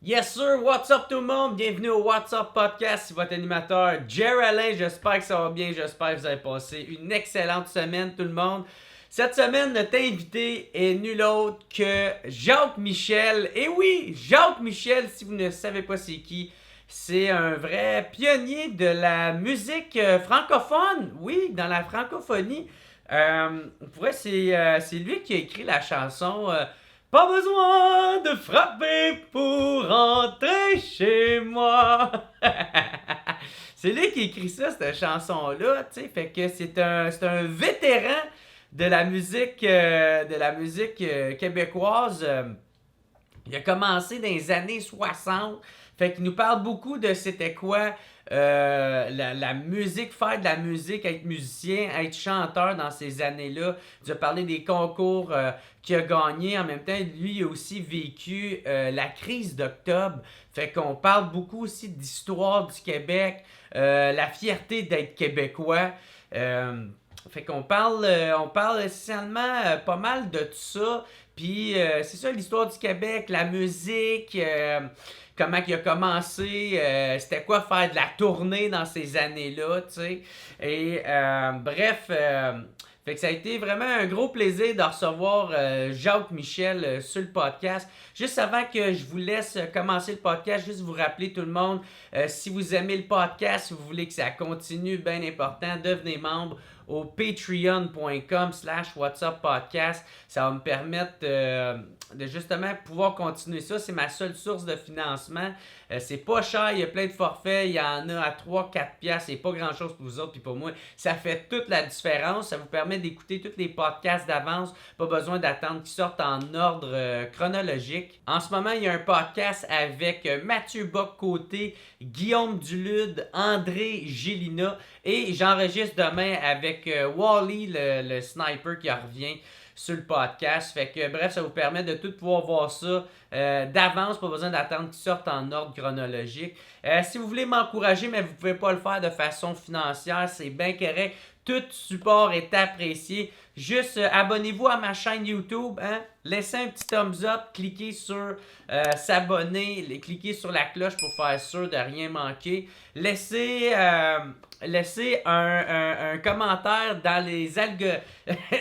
Yes sir, what's up tout le monde? Bienvenue au What's Up Podcast, c'est votre animateur Jerry Alain, j'espère que ça va bien, j'espère que vous avez passé une excellente semaine tout le monde. Cette semaine, notre invité est nul autre que Jacques Michel. Et oui, Jacques Michel, si vous ne savez pas c'est qui, c'est un vrai pionnier de la musique francophone, oui, dans la francophonie. C'est lui qui a écrit la chanson Pas besoin de frapper pour entrer chez moi. C'est lui qui a écrit ça, cette chanson-là, tu sais, fait que c'est un vétéran de la musique québécoise. Il a commencé dans les années 60. Fait qu'il nous parle beaucoup de c'était quoi la musique, faire de la musique, être musicien, être chanteur dans ces années-là. Il a parlé des concours qu'il a gagnés. En même temps, lui, il a aussi vécu la crise d'octobre. Fait qu'on parle beaucoup aussi d'histoire du Québec, la fierté d'être québécois. Fait qu'on parle essentiellement pas mal de tout ça. Puis c'est ça l'histoire du Québec, la musique, comment il a commencé, c'était quoi faire de la tournée dans ces années-là, tu sais. Et bref, fait que ça a été vraiment un gros plaisir de recevoir Jacques Michel sur le podcast. Juste avant que je vous laisse commencer le podcast, juste vous rappeler tout le monde, si vous aimez le podcast, si vous voulez que ça continue, bien important, devenez membre au patreon.com/whatsuppodcast. Ça va me permettre de justement pouvoir continuer ça. C'est ma seule source de financement. C'est pas cher, il y a plein de forfaits, il y en a à 3-4 piastres, c'est pas grand chose pour vous autres puis pour moi. Ça fait toute la différence, ça vous permet d'écouter tous les podcasts d'avance, pas besoin d'attendre qu'ils sortent en ordre chronologique. En ce moment, il y a un podcast avec Mathieu Bock-Côté, Guillaume Dulude, André Gélina et j'enregistre demain avec Wally, le sniper qui revient sur le podcast. Fait que bref, ça vous permet de tout pouvoir voir ça d'avance, pas besoin d'attendre qu'ils sortent en ordre chronologique. Si vous voulez m'encourager, mais vous pouvez pas le faire de façon financière, c'est bien correct. Tout support est apprécié. Juste abonnez-vous à ma chaîne YouTube, hein? Laissez un petit thumbs up, cliquez sur s'abonner, cliquez sur la cloche pour faire sûr de rien manquer. Laissez un commentaire dans les algorithmes.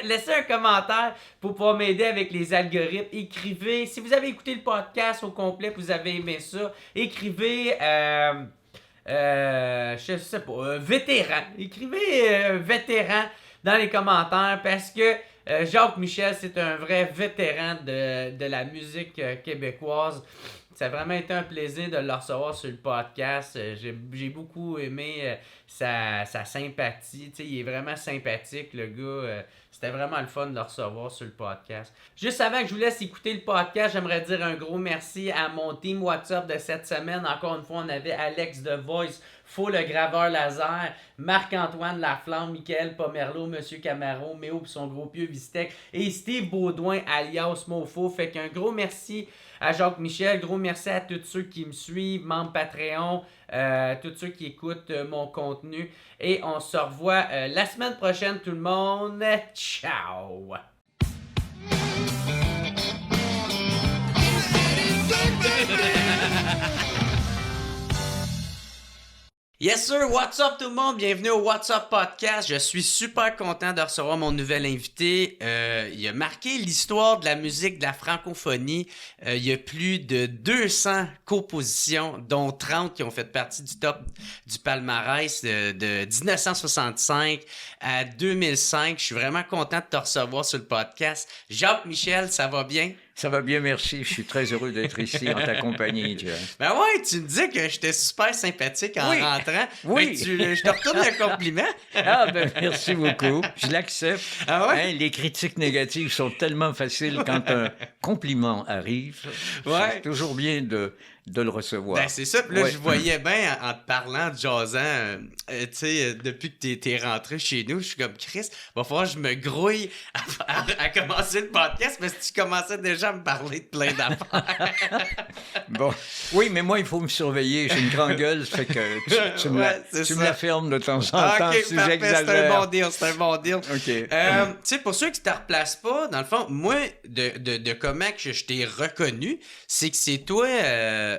Laissez un commentaire pour pouvoir m'aider avec les algorithmes. Écrivez, si vous avez écouté le podcast au complet, vous avez aimé ça, écrivez je sais pas, vétéran. Écrivez vétéran dans les commentaires parce que Jacques Michel, c'est un vrai vétéran de la musique québécoise. Ça a vraiment été un plaisir de le recevoir sur le podcast. J'ai beaucoup aimé sa sympathie. Tu sais, il est vraiment sympathique, le gars. C'était vraiment le fun de le recevoir sur le podcast. Juste avant que je vous laisse écouter le podcast, j'aimerais dire un gros merci à mon team WhatsApp de cette semaine. Encore une fois, on avait Alex The Voice, Faux le graveur laser, Marc-Antoine Laflamme, Michael Pomerleau, Monsieur Camaro, Méo pour son gros pieu Vistec et Steve Baudouin alias Mofo. Fait qu'un gros merci à Jacques Michel, gros merci à tous ceux qui me suivent, membres Patreon, tous ceux qui écoutent mon contenu. Et on se revoit la semaine prochaine tout le monde. Ciao! Yes sir, what's up tout le monde? Bienvenue au What's Up Podcast. Je suis super content de recevoir mon nouvel invité. Il a marqué l'histoire de la musique de la francophonie. Il y a plus de 200 compositions, dont 30 qui ont fait partie du top du palmarès de 1965 à 2005. Je suis vraiment content de te recevoir sur le podcast. Jacques Michel, ça va bien? Ça va bien, merci. Je suis très heureux d'être ici en ta compagnie, Jerry. Ben ouais, tu me dis que j'étais super sympathique en rentrant. Oui. Je te retourne le compliment. Ah ben merci beaucoup. Je l'accepte. Ah ouais? Hein, les critiques négatives sont tellement faciles quand un compliment arrive. Ouais. C'est toujours bien de le recevoir. Ben c'est ça. Puis là, Ouais. je voyais bien en te parlant, de jasant, tu sais, depuis que t'es rentré chez nous, je suis comme Chris, va falloir que je me grouille à commencer le podcast parce que tu commençais déjà déjà me parler de plein d'affaires. Bon. Oui, mais moi, il faut me surveiller. J'ai une grande gueule, ça fait que tu me la fermes de temps en temps si parfait, j'exagère. c'est un bon deal. OK. Tu sais, pour ceux qui ne te replacent pas, dans le fond, moi, de comment que je t'ai reconnu, c'est que c'est toi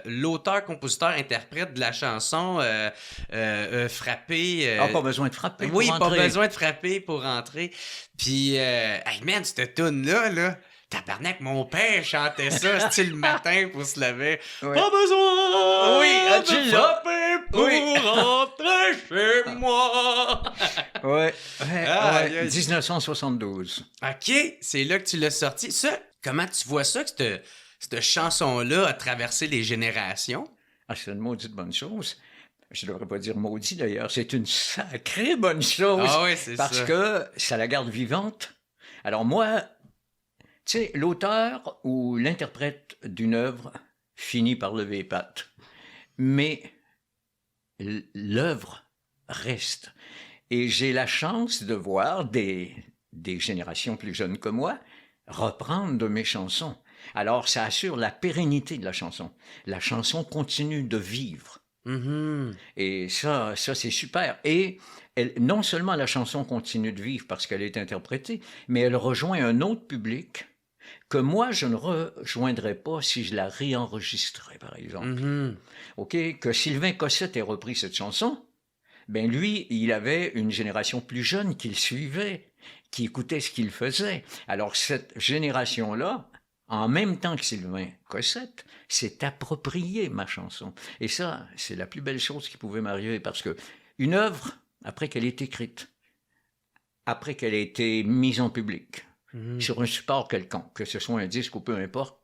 l'auteur, compositeur, interprète de la chanson Frapper. Pas besoin de frapper pour oui, rentrer. pas besoin de frapper pour rentrer. Puis, hey man, cette toune-là, tabarnak, mon père chantait ça, style le matin pour se lever. Ouais. Pas besoin tu de l'as. frapper pour rentrer chez moi. Ouais. Ah, Ouais. 1972. OK, c'est là que tu l'as sorti. Ça, comment tu vois ça, que cette chanson-là a traversé les générations? Ah, c'est une maudite bonne chose. Je ne devrais pas dire maudit d'ailleurs. C'est une sacrée bonne chose. Ah oui, c'est parce ça. que ça la garde vivante. Alors moi, tu sais, l'auteur ou l'interprète d'une œuvre finit par lever les pattes. Mais l'œuvre reste. Et j'ai la chance de voir des générations plus jeunes que moi reprendre de mes chansons. Alors, ça assure la pérennité de la chanson. La chanson continue de vivre. Mm-hmm. Et ça c'est super. Et non seulement la chanson continue de vivre parce qu'elle est interprétée, mais elle rejoint un autre public que moi, je ne rejoindrais pas si je la réenregistrais, par exemple. Mm-hmm. OK? Que Sylvain Cossette ait repris cette chanson, ben lui, il avait une génération plus jeune qui le suivait, qui écoutait ce qu'il faisait. Alors, cette génération-là, en même temps que Sylvain Cossette, s'est approprié ma chanson. Et ça, c'est la plus belle chose qui pouvait m'arriver, parce que une œuvre, après qu'elle est écrite, après qu'elle ait été mise en public, sur un support quelconque, que ce soit un disque ou peu importe,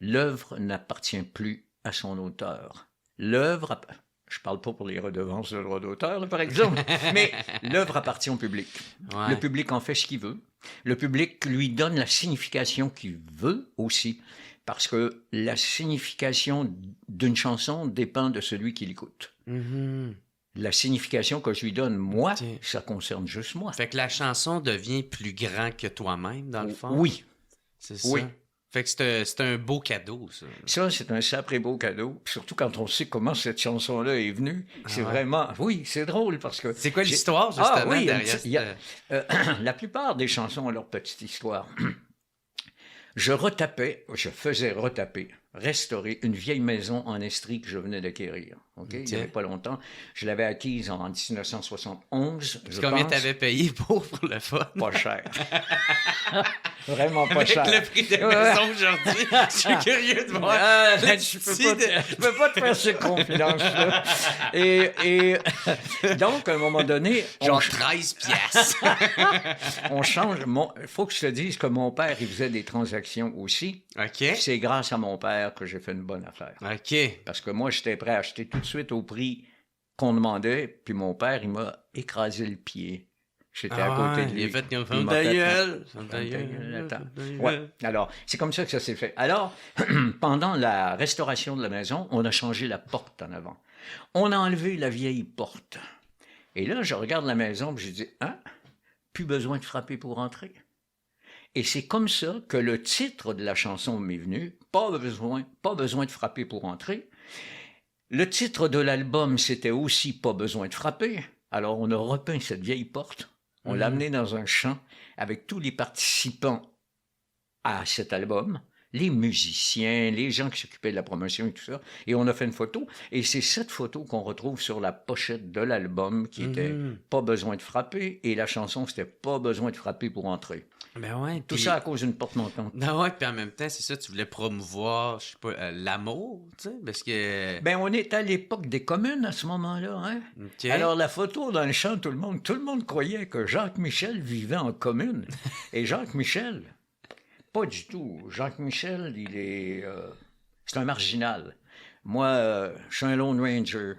l'œuvre n'appartient plus à son auteur. L'œuvre, je parle pas pour les redevances de droit d'auteur, là, par exemple, mais l'œuvre appartient au public. Ouais. Le public en fait ce qu'il veut. Le public lui donne la signification qu'il veut aussi, parce que la signification d'une chanson dépend de celui qui l'écoute. Mm-hmm. La signification que je lui donne, moi, Ok. ça concerne juste moi. Fait que la chanson devient plus grand que toi-même, dans le fond? Oui. C'est ça? Oui. Fait que c'est un beau cadeau, ça. Ça, c'est un sacré beau cadeau. Surtout quand on sait comment cette chanson-là est venue. C'est ouais. vraiment... Oui, c'est drôle parce que... C'est quoi l'histoire, justement, oui, derrière la plupart des chansons ont leur petite histoire. Je faisais retaper, restaurer une vieille maison en Estrie que je venais d'acquérir. Okay? Il n'y avait pas longtemps. Je l'avais acquise en 1971. Combien t'avais payé pour le fun? Pas cher. Vraiment pas Avec cher. le prix des maisons aujourd'hui, je suis curieux de voir. Je peux pas te faire ces confidences-là. Et donc, à un moment donné... Genre 13 piastres. On change. Il faut que je te dise que mon père, il faisait des transactions aussi. OK. C'est grâce à mon père que j'ai fait une bonne affaire. OK. Parce que moi, j'étais prêt à acheter tout de suite au prix qu'on demandait, puis mon père, il m'a écrasé le pied. J'étais à côté de lui. Il a fait comme Il m'a ta fait- gueule. Attends. Ouais. Alors, c'est comme ça que ça s'est fait. Alors, pendant la restauration de la maison, on a changé la porte en avant. On a enlevé la vieille porte. Et là, je regarde la maison, puis je dis, plus besoin de frapper pour entrer. Et c'est comme ça que le titre de la chanson m'est venu, pas besoin de frapper pour entrer. Le titre de l'album, c'était aussi Pas besoin de frapper. Alors, on a repeint cette vieille porte. On l'a amenée dans un champ avec tous les participants à cet album, les musiciens, les gens qui s'occupaient de la promotion et tout ça. Et on a fait une photo. Et c'est cette photo qu'on retrouve sur la pochette de l'album qui était Pas besoin de frapper. Et la chanson, c'était Pas besoin de frapper pour entrer. Ben ouais. Tout ça à cause d'une porte montante. Ben ouais, puis en même temps, c'est ça, tu voulais promouvoir, je sais pas, l'amour, tu sais, parce que... Ben, on est à l'époque des communes à ce moment-là, hein? OK. Alors, la photo dans le champ, tout le monde croyait que Jacques Michel vivait en commune. Et Jacques Michel, pas du tout. Jacques Michel, c'est un marginal. Moi, je suis un Lone Ranger.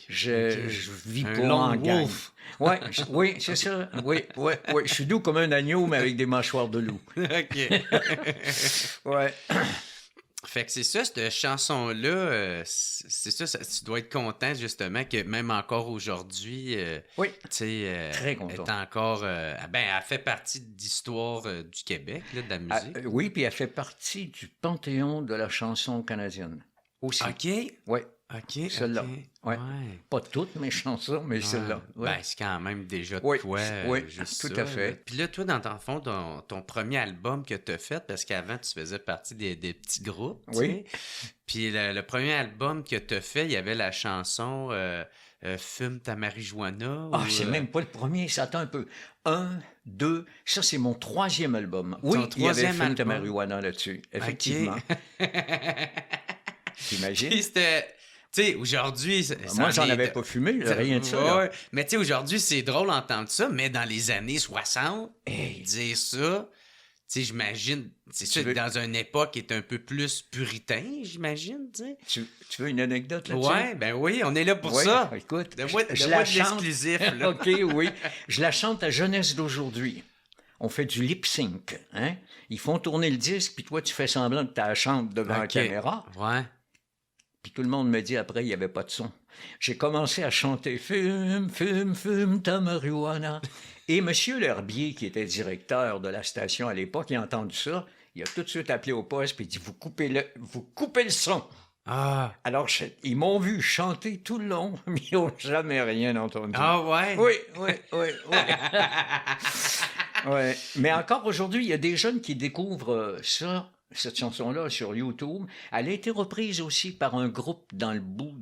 Je vis Un pas lone en gang. wolf. Ouais, oui, c'est ça. Oui. Je suis doux comme un agneau, mais avec des mâchoires de loup. OK. Ouais. Fait que c'est ça, cette chanson-là, c'est ça, tu dois être content justement que même encore aujourd'hui, Oui, tu sais, très content. est encore, elle fait partie de l'histoire du Québec, là, de la musique. Oui, puis elle fait partie du panthéon de la chanson canadienne aussi. OK. Oui, OK, celle-là. OK. Ouais. Ouais. Pas toutes mes chansons, mais celle-là. Ouais. Ben, c'est quand même déjà de Oui, quoi, oui, juste tout ça, à fait. là. Puis là, toi, dans ton fond, ton premier album que tu as fait, parce qu'avant, tu faisais partie des petits groupes, tu Oui. sais. Puis le premier album que tu as fait, il y avait la chanson Fume ta marijuana. Ah, ou, c'est même pas le premier, ça attend un peu. 1, 2, ça c'est mon 3e album. Oui, Ton il y avait troisième Fume ta album. marijuana là-dessus, effectivement. OK. T'imagines? Puis c'était... Tu sais, aujourd'hui... Moi, j'en avais pas fumé, là, rien de ça. Là. Ouais. Mais tu sais, aujourd'hui, c'est drôle d'entendre ça, mais dans les années 60, Hey. dire ça, tu sais, j'imagine, c'est ça, veux- dans une époque qui est un peu plus puritain, j'imagine, tu sais. Tu veux une anecdote là-dessus? Ouais, ben oui, on est là pour Oui, ça. écoute, Donne-moi je de la chante. l'exclusif, là. OK, oui. Je la chante à jeunesse d'aujourd'hui. On fait du lip sync. Hein? Ils font tourner le disque, puis toi, tu fais semblant que tu la chantes devant la OK. caméra. Ouais. Puis tout le monde me dit après, il n'y avait pas de son. J'ai commencé à chanter « Fume, fume, fume ta marijuana ». Et M. L'Herbier, qui était directeur de la station à l'époque, il a entendu ça. Il a tout de suite appelé au poste puis il dit « Vous coupez le son ». Ah. Alors, ils m'ont vu chanter tout le long, mais ils n'ont jamais rien entendu. Ah ouais? Oui, oui, oui, oui. Ouais. Mais encore aujourd'hui, il y a des jeunes qui découvrent ça, cette chanson-là, sur YouTube. Elle a été reprise aussi par un groupe dans le bout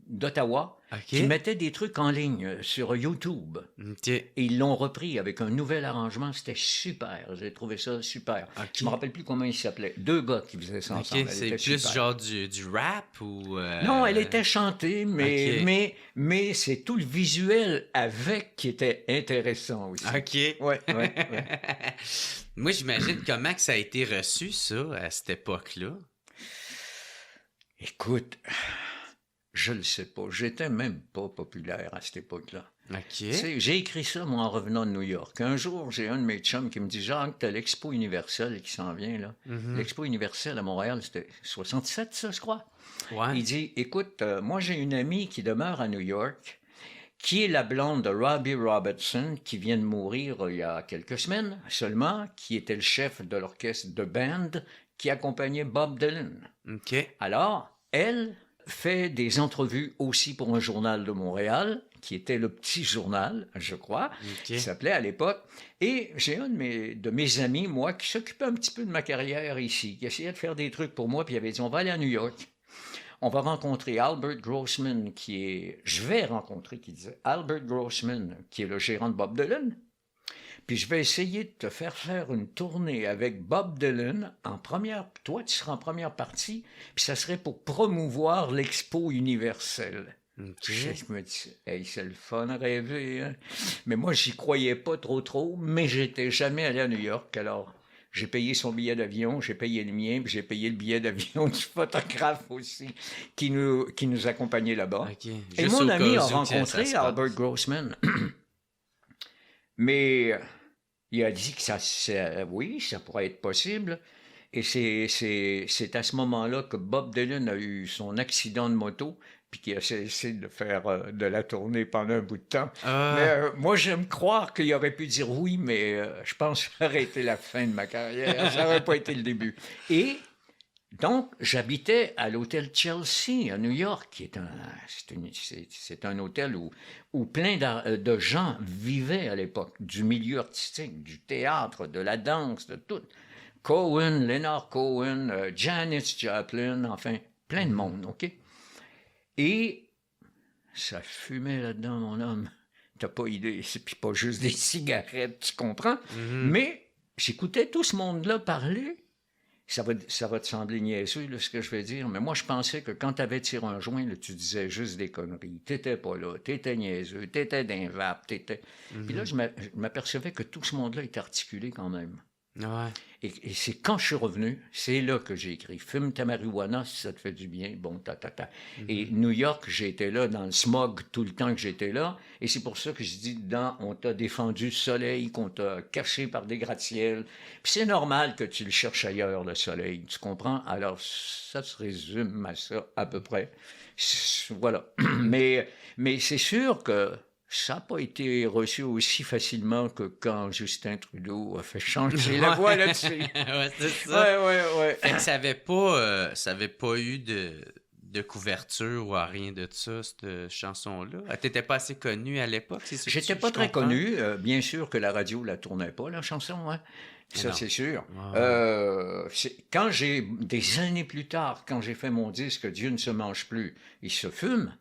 d'Ottawa OK. qui mettait des trucs en ligne sur YouTube. OK. Et ils l'ont repris avec un nouvel arrangement. C'était super. J'ai trouvé ça super. OK. Je me rappelle plus comment ils s'appelaient. 2 gars qui faisaient ça ensemble. OK, Elle c'est était plus super. genre du rap ou... Non, elle était chantée, OK. mais c'est tout le visuel avec qui était intéressant aussi. OK. Ouais, ouais, ouais. Moi, j'imagine comment que ça a été reçu, ça, à cette époque-là. Écoute, je le sais pas. J'étais même pas populaire à cette époque-là. OK. Tu sais, j'ai écrit ça, moi, en revenant de New York. Un jour, j'ai un de mes chums qui me dit « Jacques, t'as l'Expo universelle qui s'en vient, là. L'Expo universelle à Montréal, c'était 67, ça, je crois. Ouais. Il dit « Écoute, moi, j'ai une amie qui demeure à New York, qui est la blonde de Robbie Robertson, qui vient de mourir il y a quelques semaines seulement, qui était le chef de l'orchestre de band qui accompagnait Bob Dylan. OK. Alors, elle fait des entrevues aussi pour un journal de Montréal, qui était le Petit Journal, je crois, qui s'appelait à l'époque. Et j'ai un de mes amis, moi, qui s'occupait un petit peu de ma carrière ici, qui essayait de faire des trucs pour moi, puis il avait dit « On va aller à New York. On va rencontrer Albert Grossman, je vais rencontrer, qui disait Albert Grossman, qui est le gérant de Bob Dylan. Puis je vais essayer de te faire une tournée avec Bob Dylan en première. Toi, tu seras en première partie, puis ça serait pour promouvoir l'Expo universelle. » Je me dis, hey, c'est le fun à rêver. Hein? Mais moi, j'y croyais pas trop, mais j'étais jamais allé à New York, alors. J'ai payé son billet d'avion, j'ai payé le mien, puis j'ai payé le billet d'avion du photographe aussi, qui nous accompagnait là-bas. Okay. Et mon ami a rencontré Albert Grossman. Mais il a dit que oui, ça pourrait être possible. Et c'est à ce moment-là que Bob Dylan a eu son accident de moto, puis qu'il a cessé de faire de la tournée pendant un bout de temps. Mais moi, j'aime croire qu'il aurait pu dire oui, mais je pense que ça aurait été la fin de ma carrière. Ça n'aurait pas été le début. Et donc, j'habitais à l'hôtel Chelsea à New York, qui est un hôtel où plein de gens vivaient à l'époque, du milieu artistique, du théâtre, de la danse, de tout. Cohen, Leonard Cohen, Janis Joplin, enfin, plein de monde, OK? Et ça fumait là-dedans, mon homme. T'as pas idée. C'est puis pas juste des cigarettes, tu comprends? Mais j'écoutais tout ce monde-là parler. Ça va te sembler niaiseux, là, ce que je vais dire, mais moi, je pensais que quand t'avais tiré un joint, là, tu disais juste des conneries. T'étais pas là, t'étais niaiseux, t'étais d'un vape, t'étais... Puis là, je m'apercevais que tout ce monde-là était articulé quand même. Ouais. Et c'est quand je suis revenu, c'est là que j'ai écrit « Fume ta marijuana si ça te fait du bien, bon, Et New York, j'ai été là dans le smog tout le temps que j'étais là. Et c'est pour ça que je dis dedans, on t'a défendu le soleil, qu'on t'a caché par des gratte-ciels. Puis c'est normal que tu le cherches ailleurs, le soleil, tu comprends? Alors, ça se résume à ça, à peu près. Voilà. Mais c'est sûr que ça n'a pas été reçu aussi facilement que quand Justin Trudeau a fait changer la voix là-dessus. Ouais, c'est ça. Ouais. Fait que ça avait pas eu de couverture ou rien de ça, cette chanson-là. T'étais pas assez connu à l'époque, c'est ça? J'étais pas très connu. Bien sûr que la radio la tournait pas, la chanson, hein. Ça, c'est sûr. Quand des années plus tard, quand j'ai fait mon disque « Dieu ne se mange plus, il se fume »,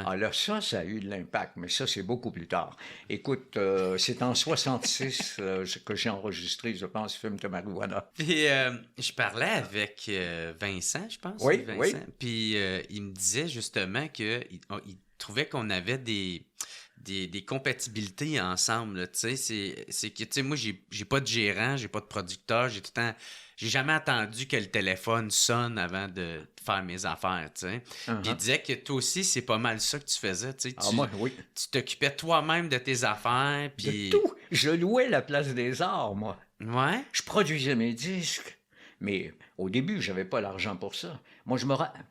alors ça a eu de l'impact, mais ça, c'est beaucoup plus tard. Écoute, c'est en 66 que j'ai enregistré, je pense, « Fume ta marijuana ». Puis, je parlais avec Vincent, je pense. Oui, Vincent. oui. Puis, il me disait justement qu'il trouvait qu'on avait des compatibilités ensemble. Tu sais, c'est que, tu sais, moi, j'ai pas de gérant, j'ai pas de producteur, j'ai jamais attendu que le téléphone sonne avant de faire mes affaires, tu sais. Puis il disait que toi aussi, c'est pas mal ça que tu faisais, tu sais. Moi, oui. Tu t'occupais toi-même de tes affaires, puis... De tout! Je louais la Place des Arts, moi. Ouais? Je produisais mes disques. Mais au début, j'avais pas l'argent pour ça. Moi,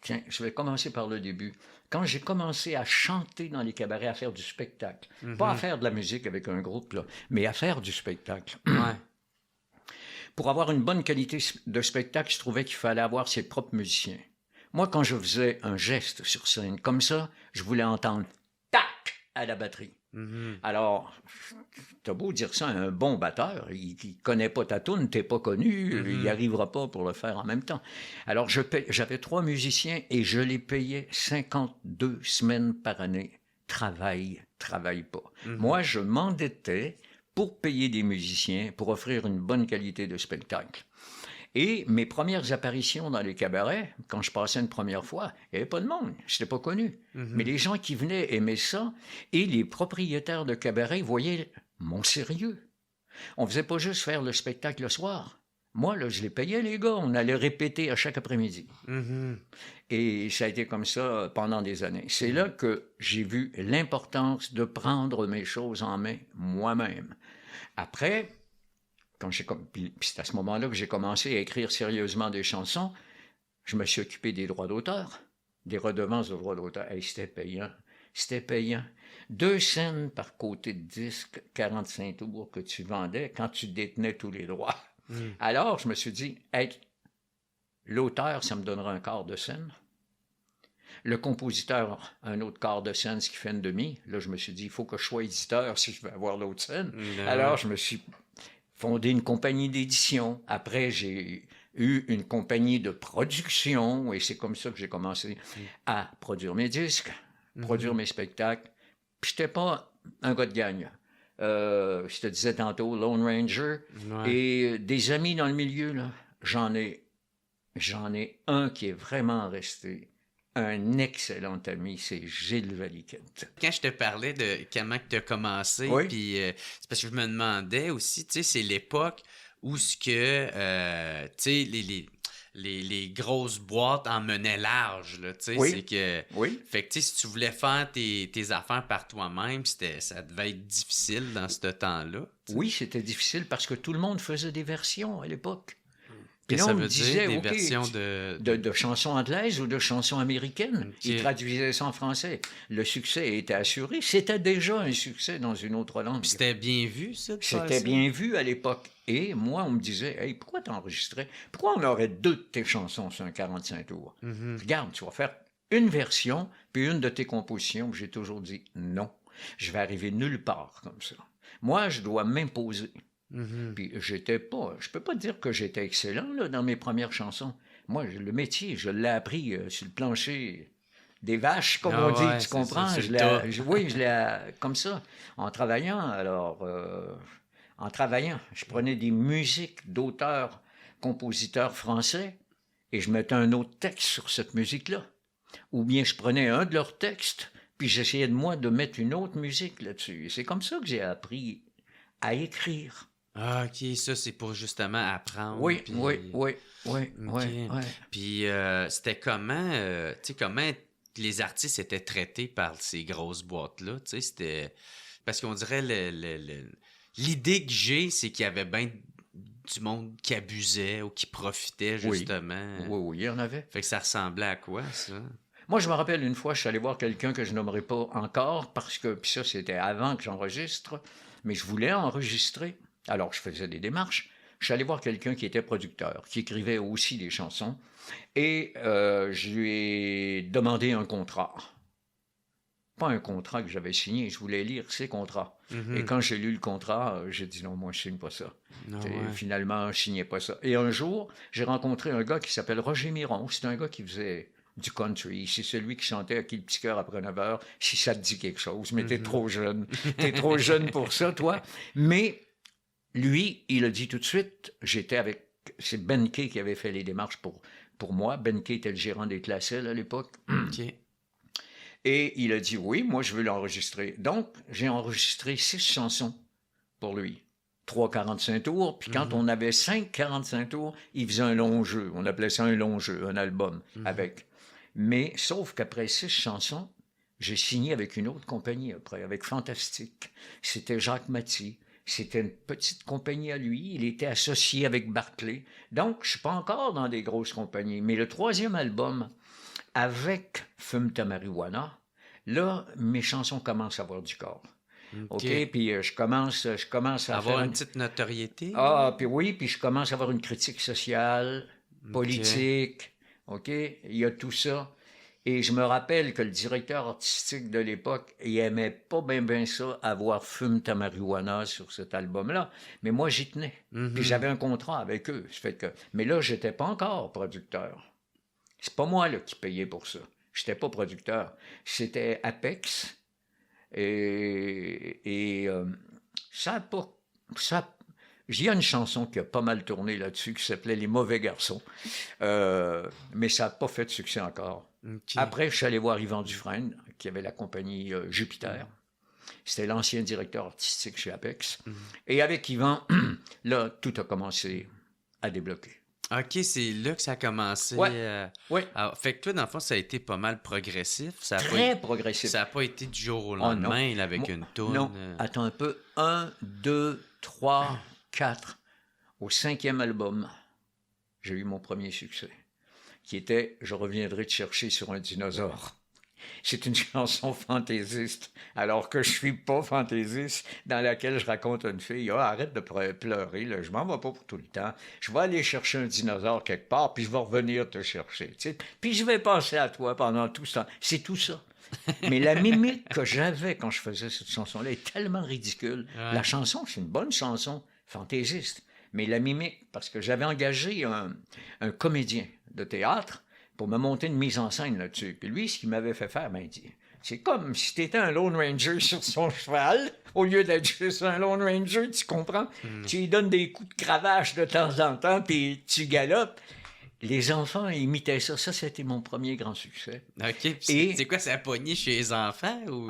Tiens, je vais commencer par le début. Quand j'ai commencé à chanter dans les cabarets, à faire du spectacle, pas à faire de la musique avec un groupe, là, mais à faire du spectacle. Ouais. Pour avoir une bonne qualité de spectacle, je trouvais qu'il fallait avoir ses propres musiciens. Moi, quand je faisais un geste sur scène comme ça, je voulais entendre « tac » à la batterie. Alors, t'as beau dire ça à un bon batteur, il connaît pas ta toune, t'es pas connu, il n'y arrivera pas pour le faire en même temps. Alors, j'avais 3 musiciens et je les payais 52 semaines par année. Travaille pas. Moi, je m'endettais pour payer des musiciens, pour offrir une bonne qualité de spectacle. Et mes premières apparitions dans les cabarets, quand je passais une première fois, il n'y avait pas de monde, je n'étais pas connu. Mais les gens qui venaient aimaient ça, et les propriétaires de cabarets voyaient mon sérieux. On ne faisait pas juste faire le spectacle le soir. Moi, là, je les payais, les gars, on allait répéter à chaque après-midi. Et ça a été comme ça pendant des années. C'est là que j'ai vu l'importance de prendre mes choses en main moi-même. Après, puis c'est à ce moment-là que j'ai commencé à écrire sérieusement des chansons, je me suis occupé des droits d'auteur, des redevances de droits d'auteur. Hey, c'était payant. 2 cents par côté de disque, 45 tours que tu vendais quand tu détenais tous les droits. Alors, je me suis dit, l'auteur, ça me donnera un quart de scène. Le compositeur, un autre quart de scène, ce qui fait une demi. Là, je me suis dit, il faut que je sois éditeur si je veux avoir l'autre scène. Alors, je me suis fondé une compagnie d'édition. Après, j'ai eu une compagnie de production et c'est comme ça que j'ai commencé à produire mes disques, produire mes spectacles. Puis, j'étais pas un gars de gagne. Je te disais tantôt, Lone Ranger. Et des amis dans le milieu, là, j'en ai un qui est vraiment resté un excellent ami, c'est Gilles Valiquette. Quand je te parlais de comment tu as commencé, puis c'est parce que je me demandais aussi, tu sais, c'est l'époque où ce que, tu sais, les grosses boîtes en menaient large, là, tu sais, c'est que... Fait que, tu sais, si tu voulais faire tes affaires par toi-même, ça devait être difficile dans ce temps-là. T'sais. Oui, c'était difficile parce que tout le monde faisait des versions à l'époque. Qu'est-ce que ça veut dire, des versions de chansons anglaises ou de chansons américaines? Ils traduisaient ça en français. Le succès était assuré. C'était déjà un succès dans une autre langue. C'était bien vu, ça? C'était bien vu à l'époque. Et moi, on me disait, hey, pourquoi t'enregistrais? Pourquoi on aurait 2 de tes chansons sur un 45 tours? Regarde, tu vas faire une version, puis une de tes compositions. J'ai toujours dit, non, je vais arriver nulle part comme ça. Moi, je dois m'imposer. Puis je peux pas dire que j'étais excellent là, dans mes premières chansons. Moi, le métier, je l'ai appris sur le plancher des vaches, comme on dit, tu comprends? Je l'ai comme ça, en travaillant. Alors, je prenais des musiques d'auteurs, compositeurs français, et je mettais un autre texte sur cette musique-là. Ou bien je prenais un de leurs textes, puis j'essayais de mettre une autre musique là-dessus. Et c'est comme ça que j'ai appris à écrire. Ah, OK, ça, c'est pour justement apprendre. Oui, Puis... oui, oui, OK. Puis, c'était comment, tu sais, comment les artistes étaient traités par ces grosses boîtes-là? Tu sais, c'était... Parce qu'on dirait, l'idée que j'ai, c'est qu'il y avait bien du monde qui abusait ou qui profitait, justement. Oui, il y en avait. Fait que ça ressemblait à quoi, ça? Moi, je me rappelle une fois, je suis allé voir quelqu'un que je nommerai pas encore, parce que, puis ça, c'était avant que j'enregistre, mais je voulais enregistrer. Alors, je faisais des démarches. Je suis allé voir quelqu'un qui était producteur, qui écrivait aussi des chansons, et je lui ai demandé un contrat. Pas un contrat que j'avais signé, je voulais lire ses contrats. Et quand j'ai lu le contrat, j'ai dit non, moi je signe pas ça. Finalement, je signais pas ça. Et un jour, j'ai rencontré un gars qui s'appelle Roger Miron. C'est un gars qui faisait du country. C'est celui qui chantait à Qui le petit cœur après 9 heures, si ça te dit quelque chose. Mais t'es trop jeune. T'es trop jeune pour ça, toi. Mais lui, il a dit tout de suite, j'étais avec... C'est Ben Kay qui avait fait les démarches pour moi. Ben Kay était le gérant des Classels à l'époque. OK. Et il a dit, oui, moi, je veux l'enregistrer. Donc, j'ai enregistré 6 chansons pour lui. 3 45 tours. Puis quand on avait 5 45 tours, il faisait un long jeu. On appelait ça un long jeu, un album avec. Mais, sauf qu'après 6 chansons, j'ai signé avec une autre compagnie après, avec Fantastique. C'était Jacques Mathy. C'était une petite compagnie à lui. Il était associé avec Barclay. Donc, je ne suis pas encore dans des grosses compagnies. Mais le 3e album... avec Fume ta marijuana, là, mes chansons commencent à avoir du corps. OK? Puis je commence à avoir faire... une petite notoriété? Ah, puis oui, puis je commence à avoir une critique sociale, politique. OK? Il y a tout ça. Et je me rappelle que le directeur artistique de l'époque, il aimait pas bien ça, avoir Fume ta marijuana sur cet album-là. Mais moi, j'y tenais. Puis j'avais un contrat avec eux. Ça fait que... Mais là, j'étais pas encore producteur. C'est pas moi là, qui payais pour ça. Je n'étais pas producteur. C'était Apex. Et ça n'a pas... Il y a une chanson qui a pas mal tourné là-dessus qui s'appelait Les mauvais garçons. Mais ça n'a pas fait de succès encore. Okay. Après, je suis allé voir Yvan Dufresne, qui avait la compagnie Jupiter. C'était l'ancien directeur artistique chez Apex. Et avec Yvan, là, tout a commencé à débloquer. OK, c'est là que ça a commencé. Oui. Alors, fait que toi, dans le fond, ça a été pas mal progressif. Ça Très progressif. Ça n'a pas été du jour au lendemain là, avec une toune. Non, attends un peu. 1, 2, 3, 4. Au 5e album, j'ai eu mon premier succès, qui était « Je reviendrai te chercher sur un dinosaure ». C'est une chanson fantaisiste, alors que je suis pas fantaisiste, dans laquelle je raconte à une fille, arrête de pleurer, là, je m'en vais pas pour tout le temps, je vais aller chercher un dinosaure quelque part, puis je vais revenir te chercher, tu sais, puis je vais penser à toi pendant tout ce temps. C'est tout ça. Mais la mimique que j'avais quand je faisais cette chanson-là est tellement ridicule. Ouais. La chanson, c'est une bonne chanson fantaisiste, mais la mimique, parce que j'avais engagé un comédien de théâtre pour me monter une mise en scène là-dessus. Puis lui, ce qu'il m'avait fait faire, il dit, c'est comme si tu étais un Lone Ranger sur son cheval, au lieu d'être juste un Lone Ranger, tu comprends? Tu lui donnes des coups de cravache de temps en temps, puis tu galopes. Les enfants imitaient ça. Ça, c'était mon premier grand succès. OK. Et c'est quoi, ça a pogné chez les enfants? Ou...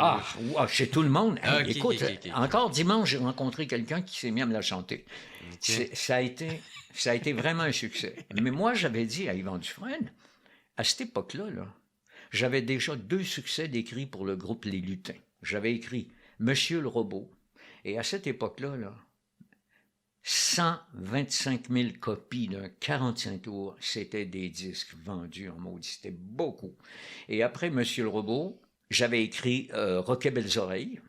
chez tout le monde. Hey, écoute, encore dimanche, j'ai rencontré quelqu'un qui s'est mis à me la chanter. Ça a été vraiment un succès. Mais moi, j'avais dit à Yvan Dufresne, à cette époque-là, j'avais déjà 2 succès d'écrits pour le groupe Les Lutins. J'avais écrit Monsieur le Robot. Et à cette époque-là, 125 000 copies d'un 45 tours, c'était des disques vendus en maudit. C'était beaucoup. Et après Monsieur le Robot, j'avais écrit Roquet Belles Oreilles.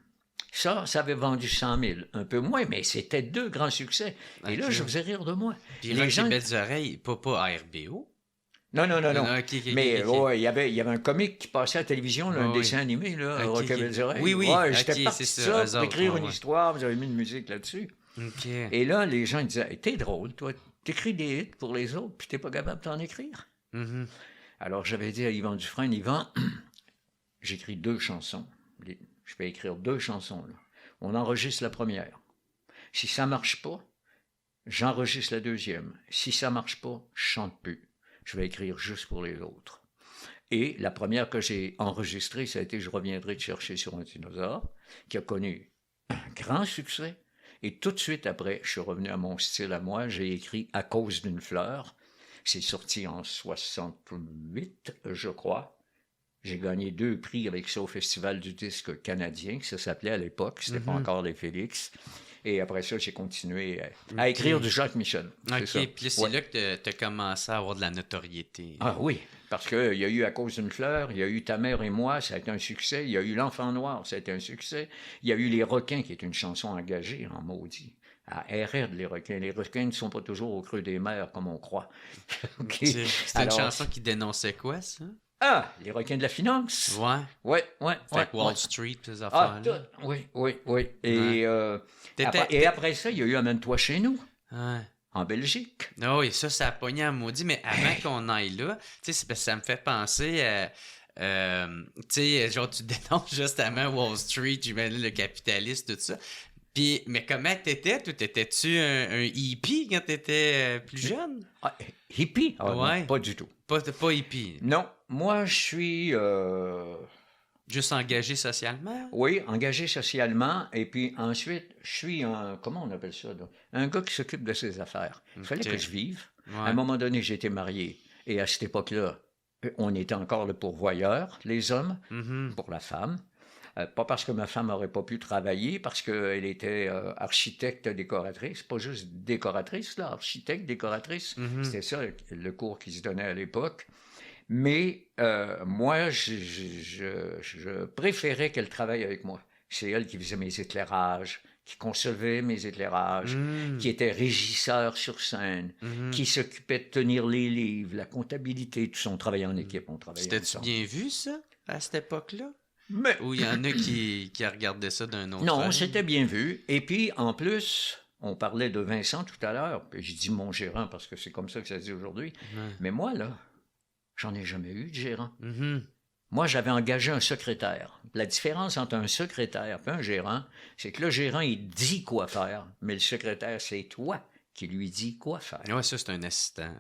Ça avait vendu 100 000. Un peu moins, mais c'était 2 grands succès. Et là, je faisais rire de moi. Puis Roquet Belles Oreilles, pas RBO? Non. Mais il y avait un comique qui passait à la télévision, un dessin animé, Roquet Belles Oreilles. Oui. J'étais parti ça pour écrire une histoire, vous avez mis une musique là-dessus. Okay. Et là, les gens ils disaient, hey, t'es drôle, toi, t'écris des hits pour les autres, puis t'es pas capable d'en écrire. Alors, j'avais dit à Yvan Dufresne, Yvan, j'écris 2 chansons. Je vais écrire 2 chansons. Là. On enregistre la première. Si ça marche pas, j'enregistre la deuxième. Si ça marche pas, je chante plus. Je vais écrire juste pour les autres. Et la première que j'ai enregistrée, ça a été « Je reviendrai te chercher sur un dinosaure », qui a connu un grand succès. Et tout de suite après, je suis revenu à mon style à moi. J'ai écrit « À cause d'une fleur ». C'est sorti en 68, je crois. J'ai gagné 2 prix avec ça au Festival du disque canadien, que ça s'appelait à l'époque. C'était pas encore les Félix. Et après ça, j'ai continué à écrire du Jacques Michel. OK, puis c'est là que tu as commencé à avoir de la notoriété. Ah oui, parce qu'il y a eu À cause d'une fleur, il y a eu Ta mère et moi, ça a été un succès. Il y a eu L'enfant noir, ça a été un succès. Il y a eu Les requins, qui est une chanson engagée en maudit. À RR, les requins. Les requins ne sont pas toujours au creux des mers, comme on croit. Okay. C'était une chanson qui dénonçait quoi, ça? Ah, les requins de la finance. Ouais. Fait que Wall Street, ces affaires-là. Oui. Et, et après ça, il y a eu Amène-toi chez nous. En Belgique. Ah oui, ça a pogné à maudit, mais avant qu'on aille là, tu sais, ça me fait penser à... tu sais, genre, tu dénonces justement Wall Street, le capitaliste, tout ça. Puis, mais comment t'étais? Toi, t'étais-tu un hippie quand t'étais plus jeune? Hippie? Non, pas du tout. Pas hippie? Non, moi, je suis... Juste engagé socialement? Oui, engagé socialement. Et puis ensuite, je suis un... Comment on appelle ça? Là? Un gars qui s'occupe de ses affaires. Il fallait que je vive. À un moment donné, j'étais marié. Et à cette époque-là, on était encore le pourvoyeur, les hommes, pour la femme. Pas parce que ma femme n'aurait pas pu travailler, parce qu'elle était architecte décoratrice. Pas juste décoratrice, là, architecte décoratrice. C'était ça le cours qui se donnait à l'époque. Mais moi, je préférais qu'elle travaille avec moi. C'est elle qui faisait mes éclairages, qui concevait mes éclairages, qui était régisseur sur scène, qui s'occupait de tenir les livres, la comptabilité, tout ça. On travaillait en équipe, on travaillait ensemble. C'était-tu bien vu, ça, à cette époque-là? Mais... Ou il y en a qui regardaient ça d'un autre Non, c'était bien vu. Et puis, en plus, on parlait de Vincent tout à l'heure. Puis j'ai dit mon gérant, parce que c'est comme ça que ça se dit aujourd'hui. Mais moi, là, j'en ai jamais eu de gérant. Moi, j'avais engagé un secrétaire. La différence entre un secrétaire et un gérant, c'est que le gérant, il dit quoi faire, mais le secrétaire, c'est toi qui lui dis quoi faire. Oui, ça, c'est un assistant.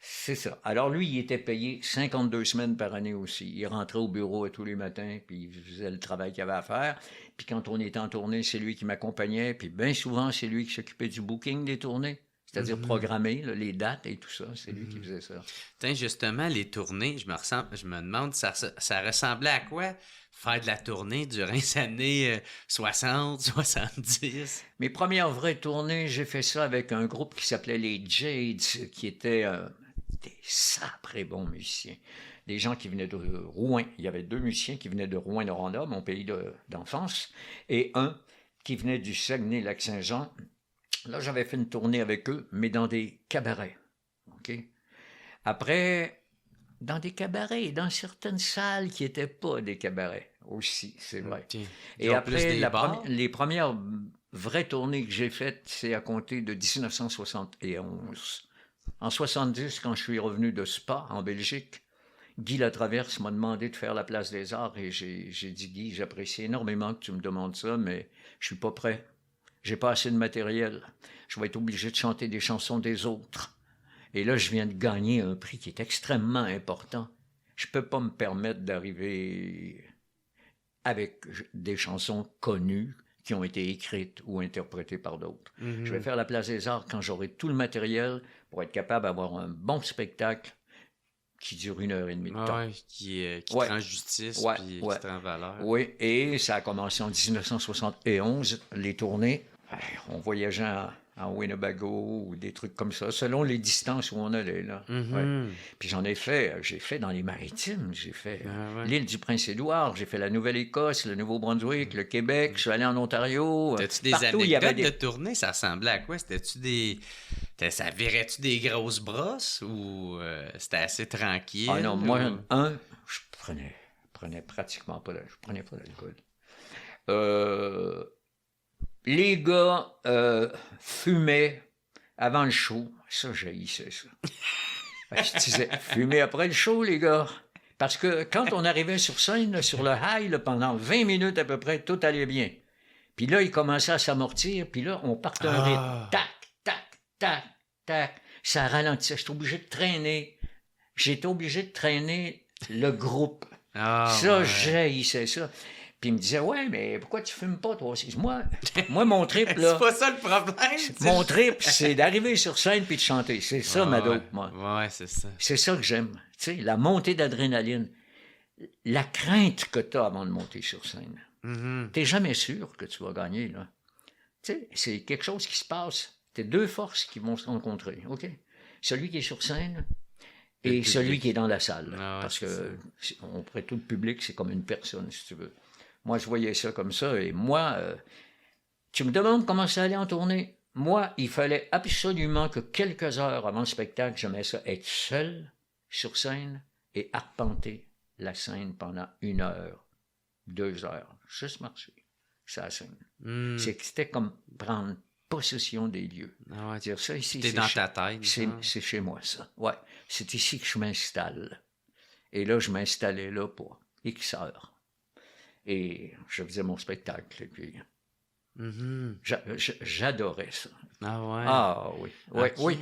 C'est ça. Alors, lui, il était payé 52 semaines par année aussi. Il rentrait au bureau tous les matins, puis il faisait le travail qu'il avait à faire. Puis quand on était en tournée, c'est lui qui m'accompagnait. Puis bien souvent, c'est lui qui s'occupait du booking des tournées. C'est-à-dire programmer là, les dates et tout ça. C'est lui qui faisait ça. Tiens, justement, les tournées, je me demande, ça ressemblait à quoi faire de la tournée durant les années 60, 70? Mes premières vraies tournées, j'ai fait ça avec un groupe qui s'appelait les Jades, qui étaient des saprés bons musiciens. Des gens qui venaient de Rouen. Il y avait 2 musiciens qui venaient de Rouen-Noranda, mon pays d'enfance, et un qui venait du Saguenay-Lac-Saint-Jean. Là, j'avais fait une tournée avec eux, mais dans des cabarets. Okay? Après, dans des cabarets, dans certaines salles qui n'étaient pas des cabarets aussi, c'est vrai. Okay. Et après, les premières vraies tournées que j'ai faites, c'est à compter de 1971. En 70, quand je suis revenu de Spa, en Belgique, Guy Latraverse m'a demandé de faire la Place des Arts et j'ai dit, Guy, j'apprécie énormément que tu me demandes ça, mais je suis pas prêt. J'ai pas assez de matériel. Je vais être obligé de chanter des chansons des autres. Et là, je viens de gagner un prix qui est extrêmement important. Je peux pas me permettre d'arriver avec des chansons connues qui ont été écrites ou interprétées par d'autres. Je vais faire la Place des Arts quand j'aurai tout le matériel pour être capable d'avoir un bon spectacle qui dure 1h30 de temps. Qui te rend justice puis qui te rend valeur. Oui, et ça a commencé en 1971, les tournées. On voyageait en Winnebago ou des trucs comme ça, selon les distances où on allait. Là. Puis j'ai fait dans les maritimes, j'ai fait l'île du Prince-Édouard, j'ai fait la Nouvelle-Écosse, le Nouveau-Brunswick, le Québec, je suis allé en Ontario. T'as-tu des anecdotes de tournée? Ça ressemblait à quoi? Ça virait-tu des grosses brosses ou c'était assez tranquille? Ah non, moi, je prenais pratiquement pas d'alcool. Les gars fumaient avant le show. Ça, j'haïssais ça. Je disais, fumez après le show, les gars. Parce que quand on arrivait sur scène, là, sur le high, là, pendant 20 minutes à peu près, tout allait bien. Puis là, il commençait à s'amortir, puis là, on partait un rythme. Tac, tac, tac, tac. Ça ralentissait. J'étais obligé de traîner le groupe. Ça, j'haïssais ça. Puis il me disait, ouais, mais pourquoi tu fumes pas, toi aussi? Moi, mon trip, là. C'est pas ça le problème. Mon trip, c'est d'arriver sur scène puis de chanter. C'est ça, ma dope, moi. Ouais, c'est ça. C'est ça que j'aime. Tu sais, la montée d'adrénaline. La crainte que tu as avant de monter sur scène. T'es jamais sûr que tu vas gagner, là. Tu sais, c'est quelque chose qui se passe. T'as deux forces qui vont se rencontrer, OK? Celui qui est sur scène et celui qui est dans la salle. Parce que, auprès de tout le public, c'est comme une personne, si tu veux. Moi, je voyais ça comme ça. Et moi, tu me demandes comment ça allait en tournée? Moi, il fallait absolument que quelques heures avant le spectacle, j'aimais ça être seul sur scène et arpenter la scène pendant 1 heure, 2 heures. Juste marcher. Ça scène. C'était comme prendre possession des lieux. Dire ça ici, t'es dans ta tête. C'est chez moi, ça. Ouais. C'est ici que je m'installe. Et là, je m'installais là pour X heures. Et je faisais mon spectacle. Et puis, j'adorais ça. Ah oui. Oui.